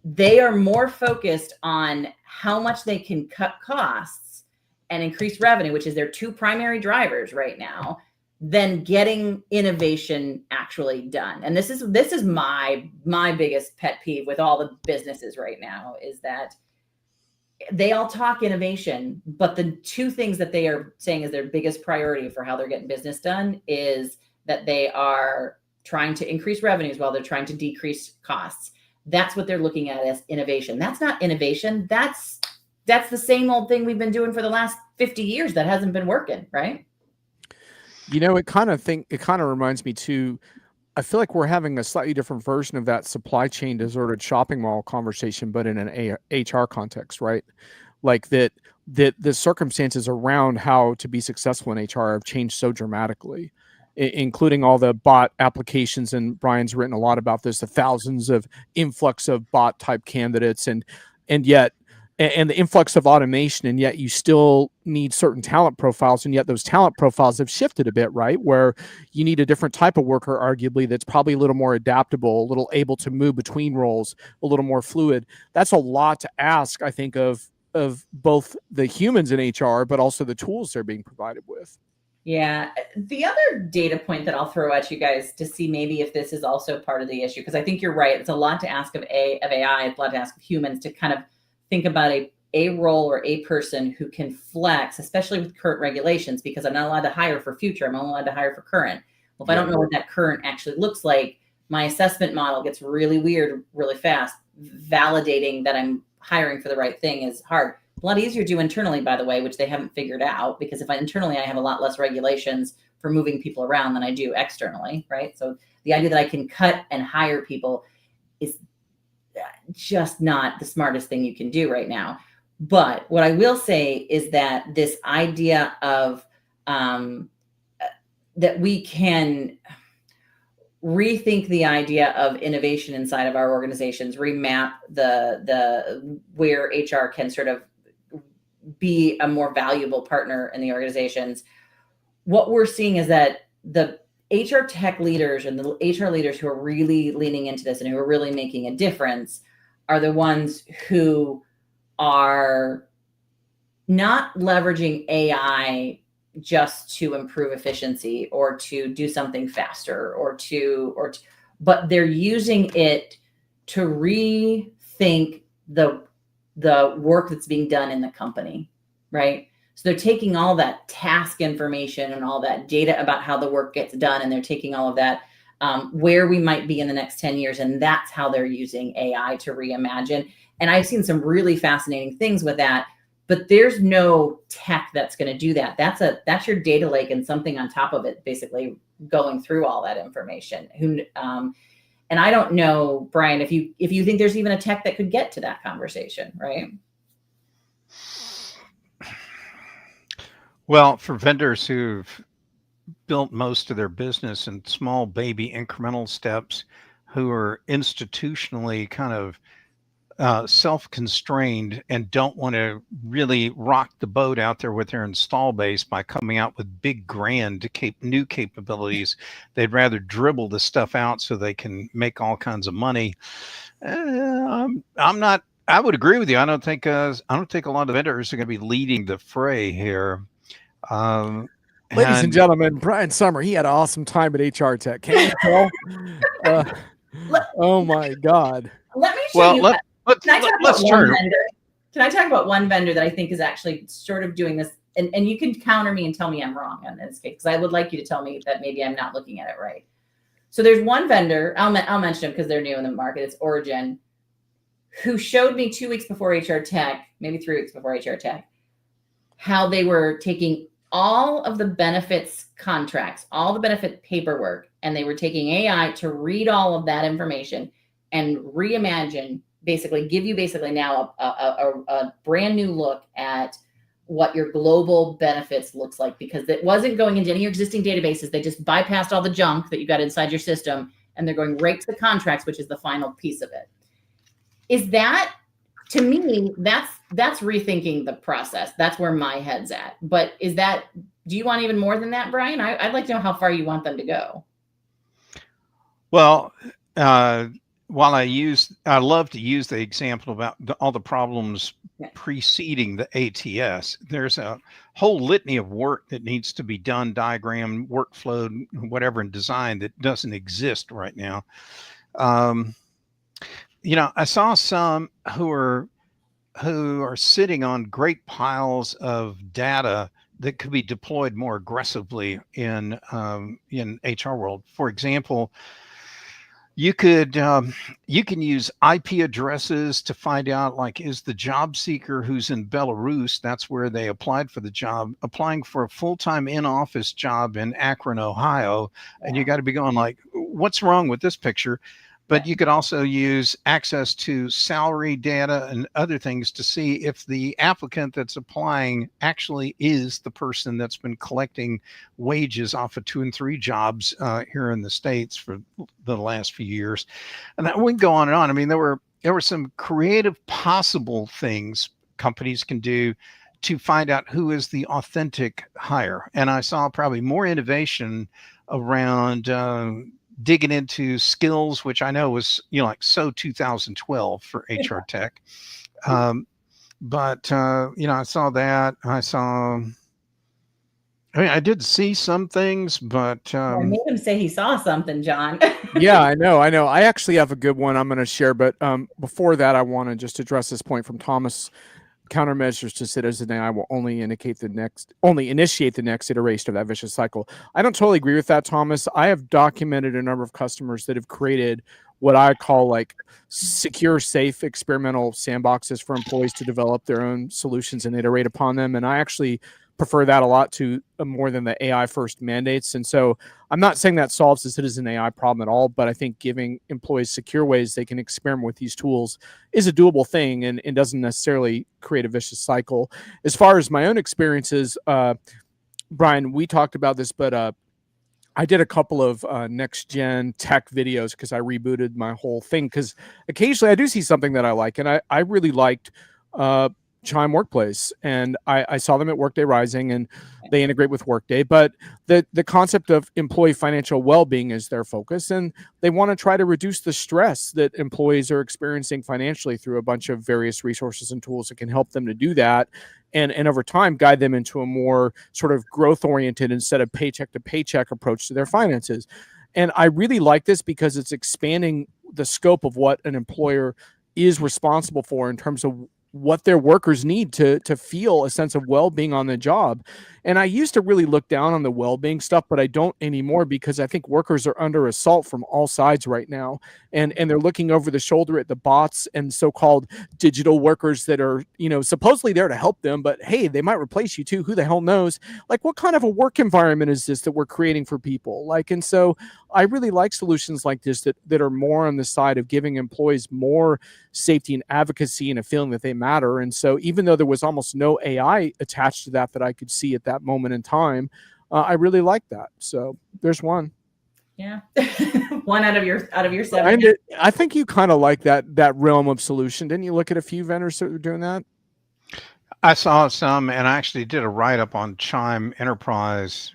they are more focused on how much they can cut costs and increase revenue, which is their two primary drivers right now, than getting innovation actually done. And this is my biggest pet peeve with all the businesses right now, is that they all talk innovation, but the two things that they are saying is their biggest priority for how they're getting business done is that they are trying to increase revenues while they're trying to decrease costs. That's what they're looking at as innovation. That's not innovation. That's the same old thing we've been doing for the last 50 years that hasn't been working, right? You know, it kind of reminds me too. I feel like we're having a slightly different version of that supply chain deserted shopping mall conversation, but in an HR context, right? Like that the circumstances around how to be successful in HR have changed so dramatically, including all the bot applications. And Brian's written a lot about this, the thousands of influx of bot type candidates, and yet the influx of automation, and yet you still need certain talent profiles, and yet those talent profiles have shifted a bit, right? Where you need a different type of worker, arguably, that's probably a little more adaptable, a little able to move between roles, a little more fluid. That's a lot to ask, I think, of both the humans in HR, but also the tools they're being provided with. Yeah. The other data point that I'll throw at you guys to see maybe if this is also part of the issue, because I think you're right. It's a lot to ask of AI. It's a lot to ask of humans to kind of think about a role or a person who can flex, especially with current regulations, because I'm not allowed to hire for future. I'm only allowed to hire for current. Well, if I don't know what that current actually looks like, my assessment model gets really weird really fast. Validating that I'm hiring for the right thing is hard. A lot easier to do internally, by the way, which they haven't figured out, because if internally, I have a lot less regulations for moving people around than I do externally, right? So the idea that I can cut and hire people is just not the smartest thing you can do right now. But what I will say is that this idea of that we can rethink the idea of innovation inside of our organizations, remap the where HR can sort of be a more valuable partner in the organizations. What we're seeing is that the HR tech leaders and the HR leaders who are really leaning into this and who are really making a difference are the ones who are not leveraging AI just to improve efficiency or to do something faster but they're using it to rethink the work that's being done in the company, right? So they're taking all that task information and all that data about how the work gets done, and they're taking all of that, where we might be in the next 10 years, and that's how they're using AI to reimagine. And I've seen some really fascinating things with that, but there's no tech that's going to do that. That's your data lake and something on top of it, basically going through all that information. And I don't know, Brian, if you think there's even a tech that could get to that conversation, right? Well, for vendors who've built most of their business in small baby incremental steps, who are institutionally kind of self-constrained and don't want to really rock the boat out there with their install base by coming out with big grand new capabilities. They'd rather dribble the stuff out so they can make all kinds of money. I would agree with you. I don't think a lot of vendors are going to be leading the fray here. Ladies and gentlemen, Brian Summer, he had an awesome time at HR Tech. Can you tell? Oh my God. Let me show you. Let's turn. Can I talk about one vendor that I think is actually sort of doing this and you can counter me and tell me I'm wrong on this case, because I would like you to tell me that maybe I'm not looking at it right. So there's one vendor, I'll mention them because they're new in the market. It's Origin, who showed me 2 weeks before HR Tech, maybe 3 weeks before HR Tech, how they were taking all of the benefits contracts, all the benefit paperwork, and they were taking AI to read all of that information and reimagine, basically give you now a brand new look at what your global benefits looks like, because it wasn't going into any of your existing databases. They just bypassed all the junk that you got inside your system, and they're going right to the contracts, which is the final piece of it. Is that, to me, that's rethinking the process. That's where my head's at. But is that, do you want even more than that, Brian? I'd like to know how far you want them to go. Well, while I love to use the example about all the problems preceding the ATS, there's a whole litany of work that needs to be done, diagram, workflow, whatever, in design that doesn't exist right now. I saw some who are sitting on great piles of data that could be deployed more aggressively in HR world. For example, you can use IP addresses to find out, like, is the job seeker who's in Belarus, that's where they applied for the job, applying for a full-time in-office job in Akron, Ohio. And you got to be going like, what's wrong with this picture? But you could also use access to salary data and other things to see if the applicant that's applying actually is the person that's been collecting wages off of 2 and 3 jobs here in the States for the last few years. And that would go on and on. I mean, there were some creative possible things companies can do to find out who is the authentic hire. And I saw probably more innovation around digging into skills, which I know was, like so 2012 for HR Tech. But I saw that. I did see some things, but I made him say he saw something, John. Yeah, I know. I actually have a good one I'm going to share, but before that, I want to just address this point from Thomas. Countermeasures to citizen AI will only initiate the next iteration of that vicious cycle. I don't totally agree with that, Thomas. I have documented a number of customers that have created what I call like secure, safe experimental sandboxes for employees to develop their own solutions and iterate upon them. And I actually prefer that a lot to more than the AI first mandates. And so I'm not saying that solves the citizen AI problem at all, but I think giving employees secure ways they can experiment with these tools is a doable thing and doesn't necessarily create a vicious cycle. As far as my own experiences, Brian, we talked about this, but I did a couple of next gen tech videos because I rebooted my whole thing, because occasionally I do see something that I like, and I really liked Chime Workplace, and I saw them at Workday Rising, and they integrate with Workday, but the concept of employee financial well-being is their focus, and they want to try to reduce the stress that employees are experiencing financially through a bunch of various resources and tools that can help them to do that, and over time guide them into a more sort of growth-oriented instead of paycheck-to-paycheck approach to their finances. And I really like this because it's expanding the scope of what an employer is responsible for in terms of what their workers need to feel a sense of well-being on the job. And I used to really look down on the well-being stuff, but I don't anymore, because I think workers are under assault from all sides right now. And they're looking over the shoulder at the bots and so-called digital workers that are, supposedly there to help them, but hey, they might replace you too. Who the hell knows? Like, what kind of a work environment is this that we're creating for people? Like, and so I really like solutions like this that are more on the side of giving employees more safety and advocacy and a feeling that they matter. And so even though there was almost no AI attached to that I could see at that moment in time, I really like that. So there's one. Yeah. One out of your 7. I think you kind of like that realm of solution. Didn't you look at a few vendors that were doing that? I saw some, and I actually did a write-up on Chime Enterprise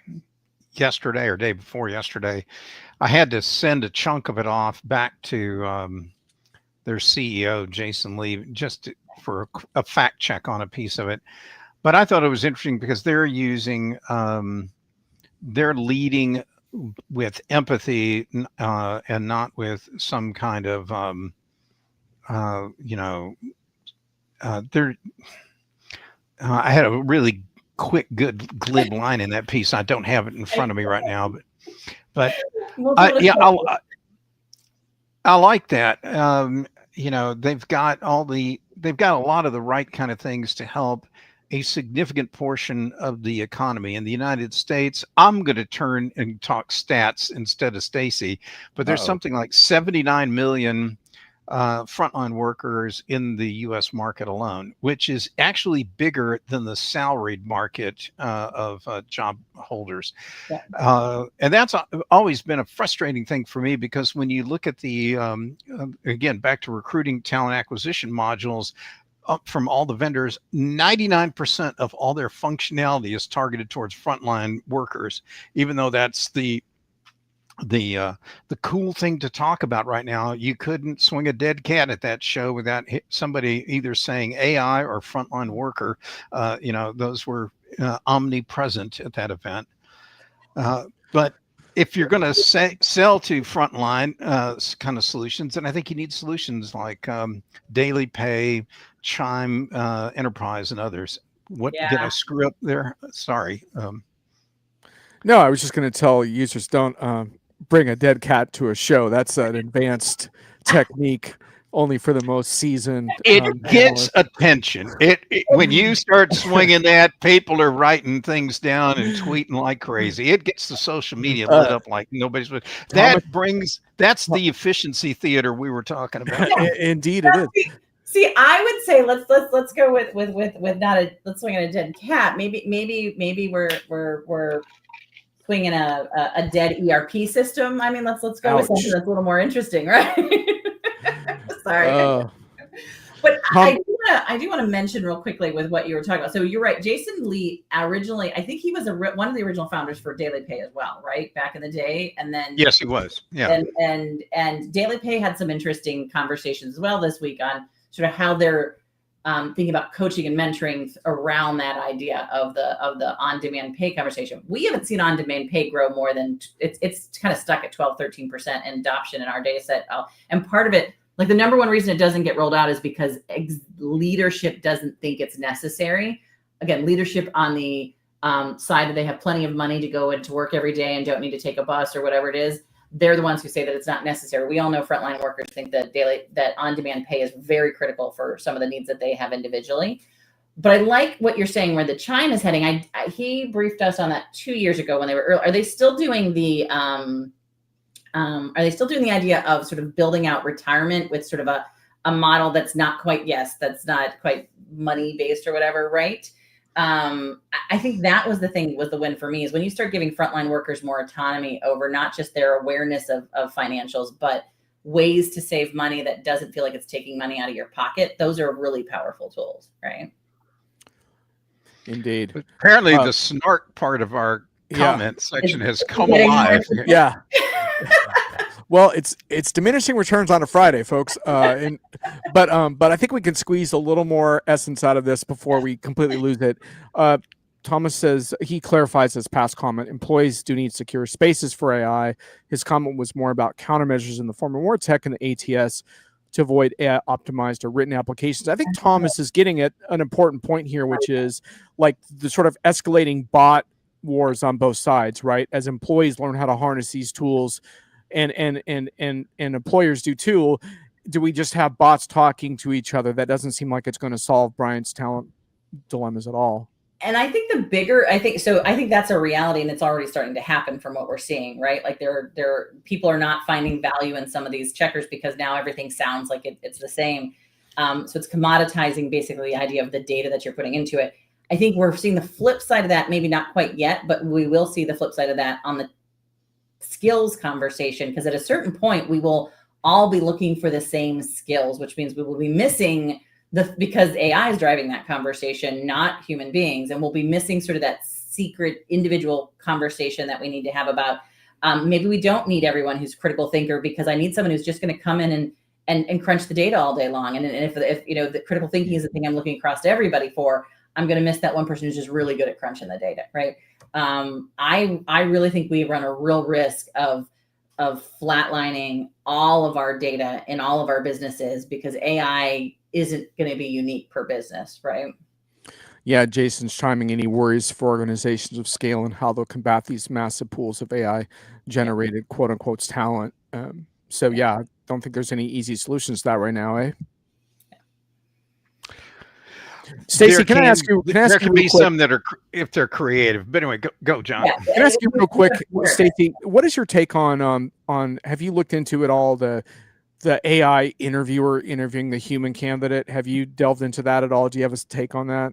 yesterday or day before yesterday. I had to send a chunk of it off back to their CEO, Jason Lee, just for a fact check on a piece of it. But I thought it was interesting because they're using, they're leading with empathy and not with some kind of, I had a really quick, good, glib line in that piece. I don't have it in front of me right now, but Yeah. I like that. They've got a lot of the right kind of things to help a significant portion of the economy in the United States. I'm going to turn and talk stats instead of Stacey, but there's something like 79 million frontline workers in the U.S. market alone, which is actually bigger than the salaried market of job holders. Yeah. And that's always been a frustrating thing for me, because when you look at the, again, back to recruiting talent acquisition modules, from all the vendors, 99% of all their functionality is targeted towards frontline workers, even though that's the cool thing to talk about right now. You couldn't swing a dead cat at that show without somebody either saying AI or frontline worker. Those were omnipresent at that event. But if you're going to sell to frontline kind of solutions, then I think you need solutions like Daily Pay, Chime Enterprise, and others. What did I screw up there? Sorry. No, I was just going to tell users, don't bring a dead cat to a show. That's an advanced technique only for the most seasoned. It gets attention. When you start swinging that, people are writing things down and tweeting like crazy. It gets the social media lit up like nobody's. That's the efficiency theater we were talking about. Indeed, it is. See, I would say let's go with not a let's swing at a dead cat. Maybe we're swinging a dead ERP system. I mean, let's go with something that's a little more interesting, right? Sorry. But I do want to mention real quickly with what you were talking about. So you're right. Jason Lee originally, I think he was one of the original founders for Daily Pay as well, right? Back in the day. And then yes, he was. Yeah. And Daily Pay had some interesting conversations as well this week on sort of how they're thinking about coaching and mentoring around that idea of the on-demand pay conversation. We haven't seen on-demand pay grow more than it's kind of stuck at 12-13% in adoption in our data set. And part of it, like the number one reason it doesn't get rolled out is because leadership doesn't think it's necessary. Again, leadership on the side that they have plenty of money to go into work every day and don't need to take a bus or whatever it is. They're the ones who say that it's not necessary. We all know frontline workers think that on-demand pay is very critical for some of the needs that they have individually. But I like what you're saying where the Chime is heading. He briefed us on that 2 years ago when they were early. Are they still doing the idea of sort of building out retirement with sort of a model that's not quite money based or whatever, right? I think that was the win for me, is when you start giving frontline workers more autonomy over not just their awareness of financials, but ways to save money that doesn't feel like it's taking money out of your pocket. Those are really powerful tools, right? Indeed. Apparently the snark part of our comment section has come alive. Yeah. Well, it's diminishing returns on a Friday, folks. But I think we can squeeze a little more essence out of this before we completely lose it. Thomas says, he clarifies his past comment. Employees do need secure spaces for AI. His comment was more about countermeasures in the form of more tech and the ATS to avoid AI optimized or written applications. I think Thomas is getting at an important point here, which is like the sort of escalating bot wars on both sides, right? As employees learn how to harness these tools, and employers do too, do we just have bots talking to each other? That doesn't seem like it's going to solve Brian's talent dilemmas at all. And I think I think that's a reality, and it's already starting to happen from what we're seeing, right? Like people are not finding value in some of these checkers because now everything sounds like it's the same. So it's commoditizing basically the idea of the data that you're putting into it. I think we're seeing the flip side of that, maybe not quite yet, but we will see the flip side of that on the skills conversation, because at a certain point we will all be looking for the same skills, which means we will be missing because AI is driving that conversation, not human beings, and we'll be missing sort of that secret individual conversation that we need to have about maybe we don't need everyone who's critical thinker, because I need someone who's just going to come in and crunch the data all day long, and if the critical thinking is the thing I'm looking across to everybody for, I'm going to miss that one person who's just really good at crunching the data, right? I really think we run a real risk of flatlining all of our data in all of our businesses because AI isn't going to be unique per business, right? Yeah, Jason's chiming in. He worries for organizations of scale and how they'll combat these massive pools of AI generated quote unquote talent. So yeah, I don't think there's any easy solutions to that right now, eh? Stacey, can I ask you? There can real be quick, some that are if they're creative. But anyway, go, John. Yeah, Can I ask you real quick, Stacey? What is your take on? Have you looked into it all? The AI interviewer interviewing the human candidate. Have you delved into that at all? Do you have a take on that?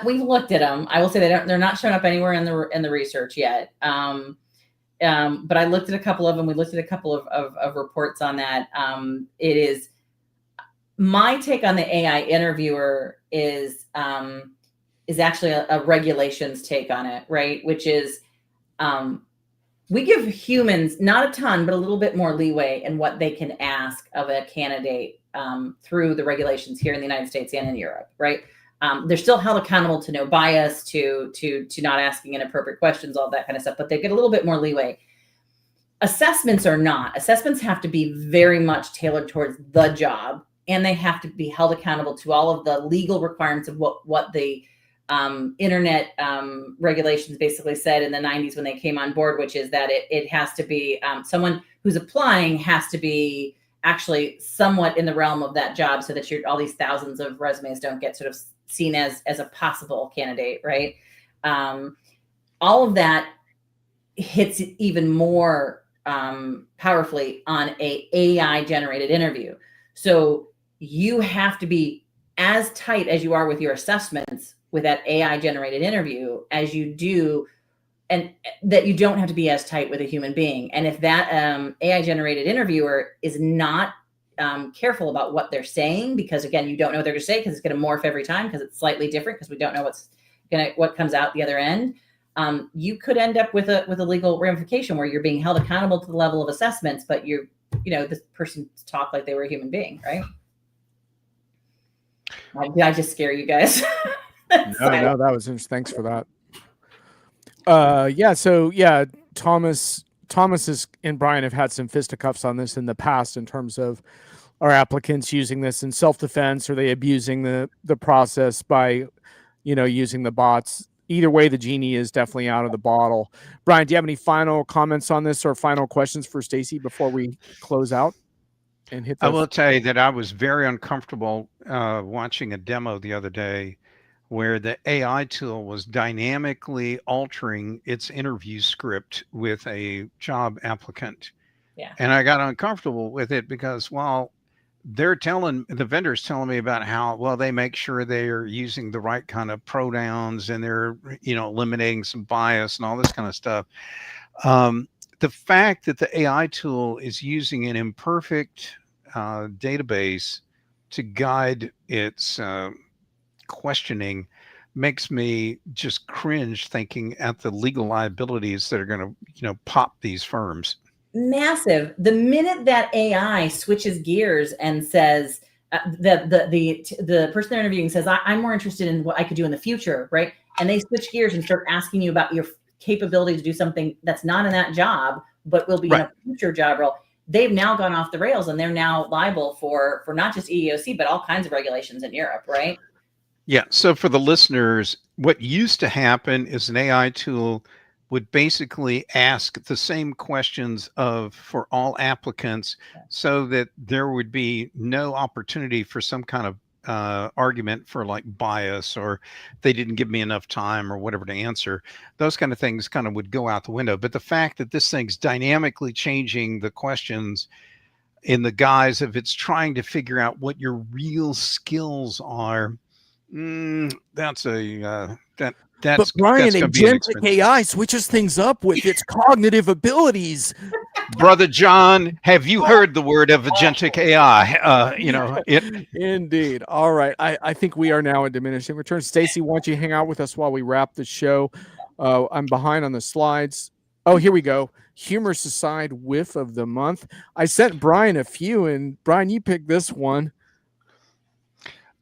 We've looked at them. I will say they're not showing up anywhere in the research yet. But I looked at a couple of them. We looked at a couple of reports on that. It is my take on the AI interviewer is actually a regulations take on it, right? Which is we give humans not a ton, but a little bit more leeway in what they can ask of a candidate through the regulations here in the United States and in Europe, right? They're still held accountable to no bias, to not asking inappropriate questions, all that kind of stuff, but they get a little bit more leeway. Assessments are not. Assessments have to be very much tailored towards the job, and they have to be held accountable to all of the legal requirements of what the internet regulations basically said in the 90s when they came on board, which is that it has to be someone who's applying has to be actually somewhat in the realm of that job, so that all these thousands of resumes don't get sort of seen as a possible candidate, right? All of that hits even more powerfully on a AI generated interview. So you have to be as tight as you are with your assessments with that AI generated interview as you do, and that you don't have to be as tight with a human being. And if that AI generated interviewer is not careful about what they're saying, because again, you don't know what they're going to say because it's going to morph every time because it's slightly different because we don't know what comes out the other end. You could end up with a legal ramification where you're being held accountable to the level of assessments, but this person talked like they were a human being, right? Did I just scare you guys? No, that was interesting. Thanks for that. Thomas and Brian have had some fisticuffs on this in the past in terms of our applicants using this in self-defense, or they abusing the process by, using the bots. Either way, the genie is definitely out of the bottle. Brian, do you have any final comments on this or final questions for Stacey before we close out and hit? I will tell you that I was very uncomfortable watching a demo the other day where the AI tool was dynamically altering its interview script with a job applicant. Yeah. And I got uncomfortable with it because while the vendor's telling me about how, well, they make sure they are using the right kind of pronouns and they're, eliminating some bias and all this kind of stuff. The fact that the AI tool is using an imperfect database to guide its questioning makes me just cringe thinking at the legal liabilities that are going to, pop these firms. Massive. The minute that AI switches gears and says, the person they're interviewing says, I'm more interested in what I could do in the future, right? And they switch gears and start asking you about your capability to do something that's not in that job, but will be in a future job role. They've now gone off the rails, and they're now liable for not just EEOC, but all kinds of regulations in Europe, right? Yeah. So for the listeners, what used to happen is an AI tool would basically ask the same questions for all applicants, so that there would be no opportunity for some kind of argument for like bias, or they didn't give me enough time or whatever to answer. Those kind of things kind of would go out the window. But the fact that this thing's dynamically changing the questions in the guise of it's trying to figure out what your real skills are, that's but Brian, agentic AI switches things up with its cognitive abilities. Brother John, have you heard the word of agentic AI? Indeed. All right. I think we are now in diminishing returns. Stacey, why don't you hang out with us while we wrap the show? I'm behind on the slides. Oh, here we go. Humorous aside, whiff of the month. I sent Brian a few, and Brian, you picked this one.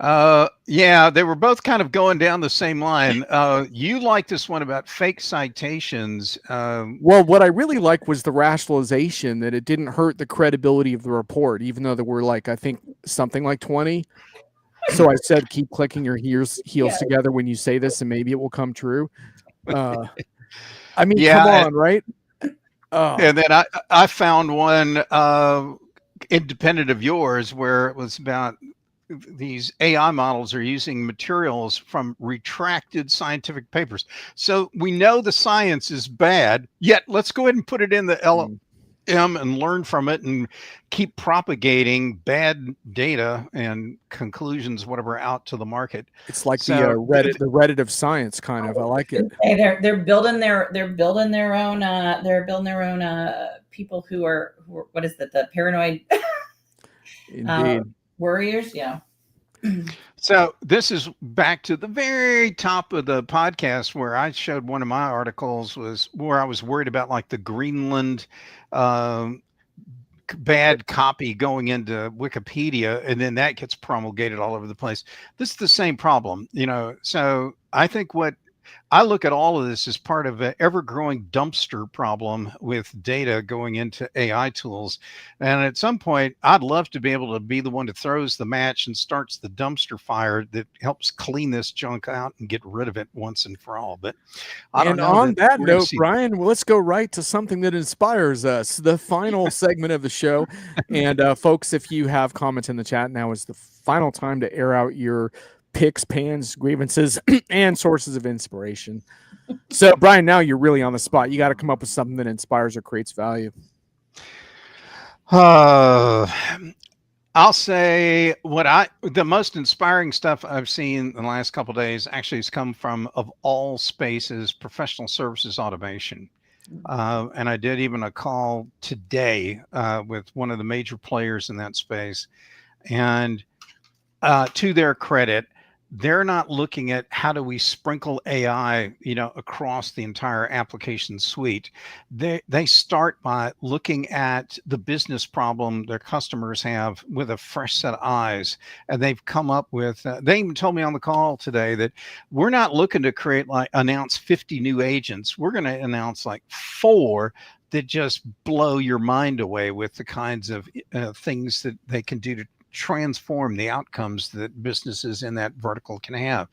Yeah, they were both kind of going down the same line. You like this one about fake citations. Well, what I really liked was the rationalization that it didn't hurt the credibility of the report, even though there were I think something like 20. So I said, keep clicking your heels Yeah. together when you say this, and maybe it will come true. I mean, Yeah, come on, right? And then I found one independent of yours where it was about these AI models are using materials from retracted scientific papers. So we know the science is bad, yet let's go ahead and put it in the LLM and learn from it and keep propagating bad data and conclusions, whatever, out to the market. It's like So the Reddit of science, kind of. I like it. Hey, they're building their own people who are what is that, the paranoid Indeed. warriors. Yeah. So this is back to the very top of the podcast where I showed one of my articles was where I was worried about like the Greenland bad copy going into Wikipedia, and then that gets promulgated all over the place. This is the same problem, you know. So I think what I look at all of this as part of an ever-growing dumpster problem with data going into AI tools. And at some point, I'd love to be able to be the one that throws the match and starts the dumpster fire that helps clean this junk out and get rid of it once and for all. But I don't And know on that we're gonna note, see- Brian, let's go right to something that inspires us, the final segment of the show. And folks, if you have comments in the chat, now is the final time to air out your picks, pans, grievances, and sources of inspiration. So, Brian, now you're really on the spot. You got to come up with something that inspires or creates value. I'll say the most inspiring stuff I've seen in the last couple of days actually has come from, of all spaces, professional services automation. And I did even a call today with one of the major players in that space. And to their credit, they're not looking at how do we sprinkle AI, you know, across the entire application suite. They start by looking at the business problem their customers have with a fresh set of eyes, and they've come up with. They even told me on the call today that we're not looking to announce 50 new agents. We're going to announce like 4 that just blow your mind away with the kinds of things that they can do to transform the outcomes that businesses in that vertical can have.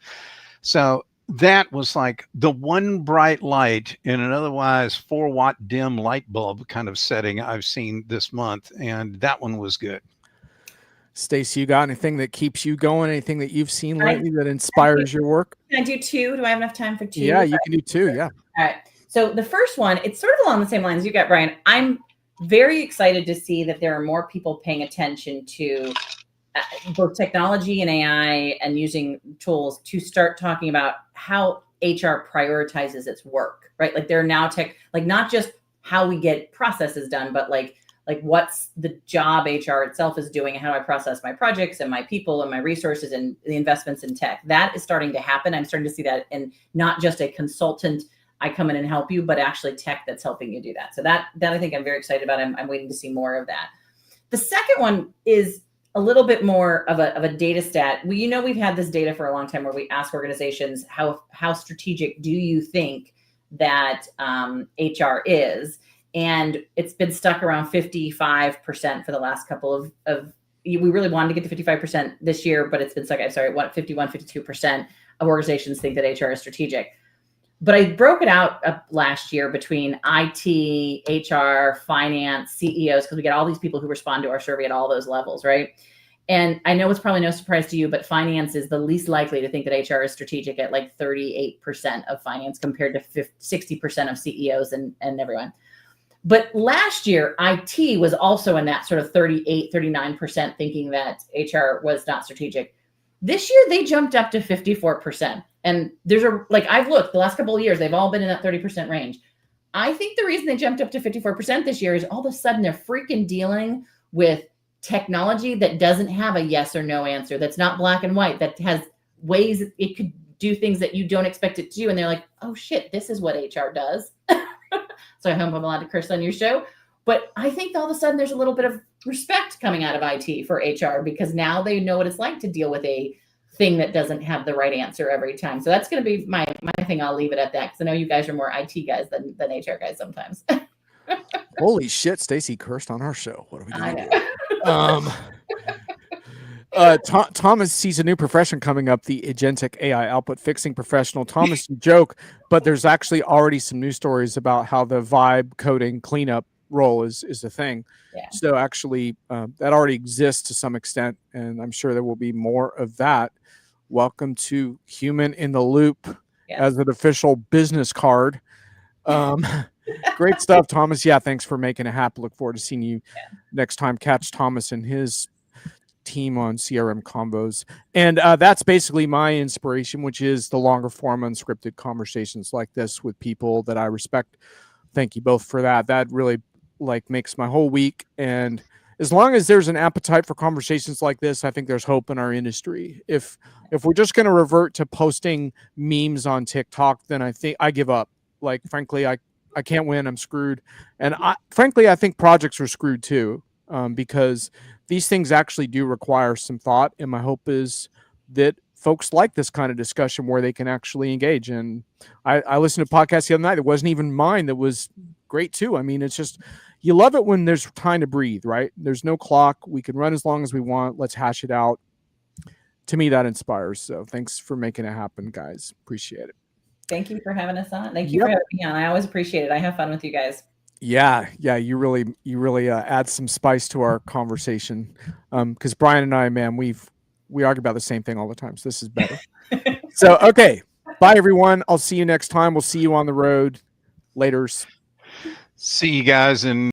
So that was like the one bright light in an otherwise 4-watt dim light bulb kind of setting I've seen this month, and that one was good. Stacey, you got anything that keeps you going? Anything that you've seen lately that inspires your work? Can I do 2? Do I have enough time for 2? Yeah, you can do 2. Yeah. All right. So the first one, it's sort of along the same lines you got, Brian. I'm very excited to see that there are more people paying attention to both technology and AI and using tools to start talking about how HR prioritizes its work, right? Like there are now not just how we get processes done, but like what's the job HR itself is doing and how do I process my projects and my people and my resources and the investments in tech. That is starting to happen. I'm starting to see that in not just a consultant, I come in and help you, but actually tech that's helping you do that. So that I think I'm very excited about. I'm waiting to see more of that. The second one is a little bit more of a data stat. We've had this data for a long time where we ask organizations how strategic do you think that HR is, and it's been stuck around 55% for the last couple of. We really wanted to get to 55% this year, but it's been stuck. I'm sorry, 52% of organizations think that HR is strategic. But I broke it out last year between IT, HR, finance, CEOs, because we get all these people who respond to our survey at all those levels, right? And I know it's probably no surprise to you, but finance is the least likely to think that HR is strategic at like 38% of finance compared to 60% of CEOs and everyone. But last year, IT was also in that sort of 38, 39% thinking that HR was not strategic. This year, they jumped up to 54%. And I've looked the last couple of years, they've all been in that 30% range. I think the reason they jumped up to 54% this year is all of a sudden they're freaking dealing with technology that doesn't have a yes or no answer, that's not black and white, that has ways it could do things that you don't expect it to do. And they're like, oh shit, this is what HR does. So I hope I'm allowed to curse on your show. But I think all of a sudden there's a little bit of respect coming out of IT for HR because now they know what it's like to deal with a thing that doesn't have the right answer every time. So that's going to be my thing. I'll leave it at that because I know you guys are more IT guys than HR guys sometimes. Holy shit, Stacey cursed on our show. What are we going to do? Thomas sees a new profession coming up, the agentic AI output fixing professional. Thomas, you joke, but there's actually already some news stories about how the vibe coding cleanup role is a thing. Yeah. So actually, that already exists to some extent, and I'm sure there will be more of that. Welcome to Human in the Loop as an official business card. Great stuff, Thomas. Yeah, thanks for making it happen. Look forward to seeing you next time. Catch Thomas and his team on CRM Combos. And that's basically my inspiration, which is the longer form unscripted conversations like this with people that I respect. Thank you both for that. That really makes my whole week. And as long as there's an appetite for conversations like this, I think there's hope in our industry. If we're just going to revert to posting memes on TikTok, then I think I give up. Frankly, I can't win. I'm screwed. And frankly, I think projects are screwed too, because these things actually do require some thought. And my hope is that folks like this kind of discussion where they can actually engage. And I listened to a podcast the other night that wasn't even mine that was great too. I mean, it's just, you love it when there's time to breathe, right? There's no clock. We can run as long as we want. Let's hash it out. To me, that inspires. So thanks for making it happen, guys. Appreciate it. Thank you for having us on. Thank you for having me on. I always appreciate it. I have fun with you guys. Yeah. You really add some spice to our conversation. Because Brian and I, man, we argue about the same thing all the time. So this is better. So, okay. Bye, everyone. I'll see you next time. We'll see you on the road. Laters. See you guys in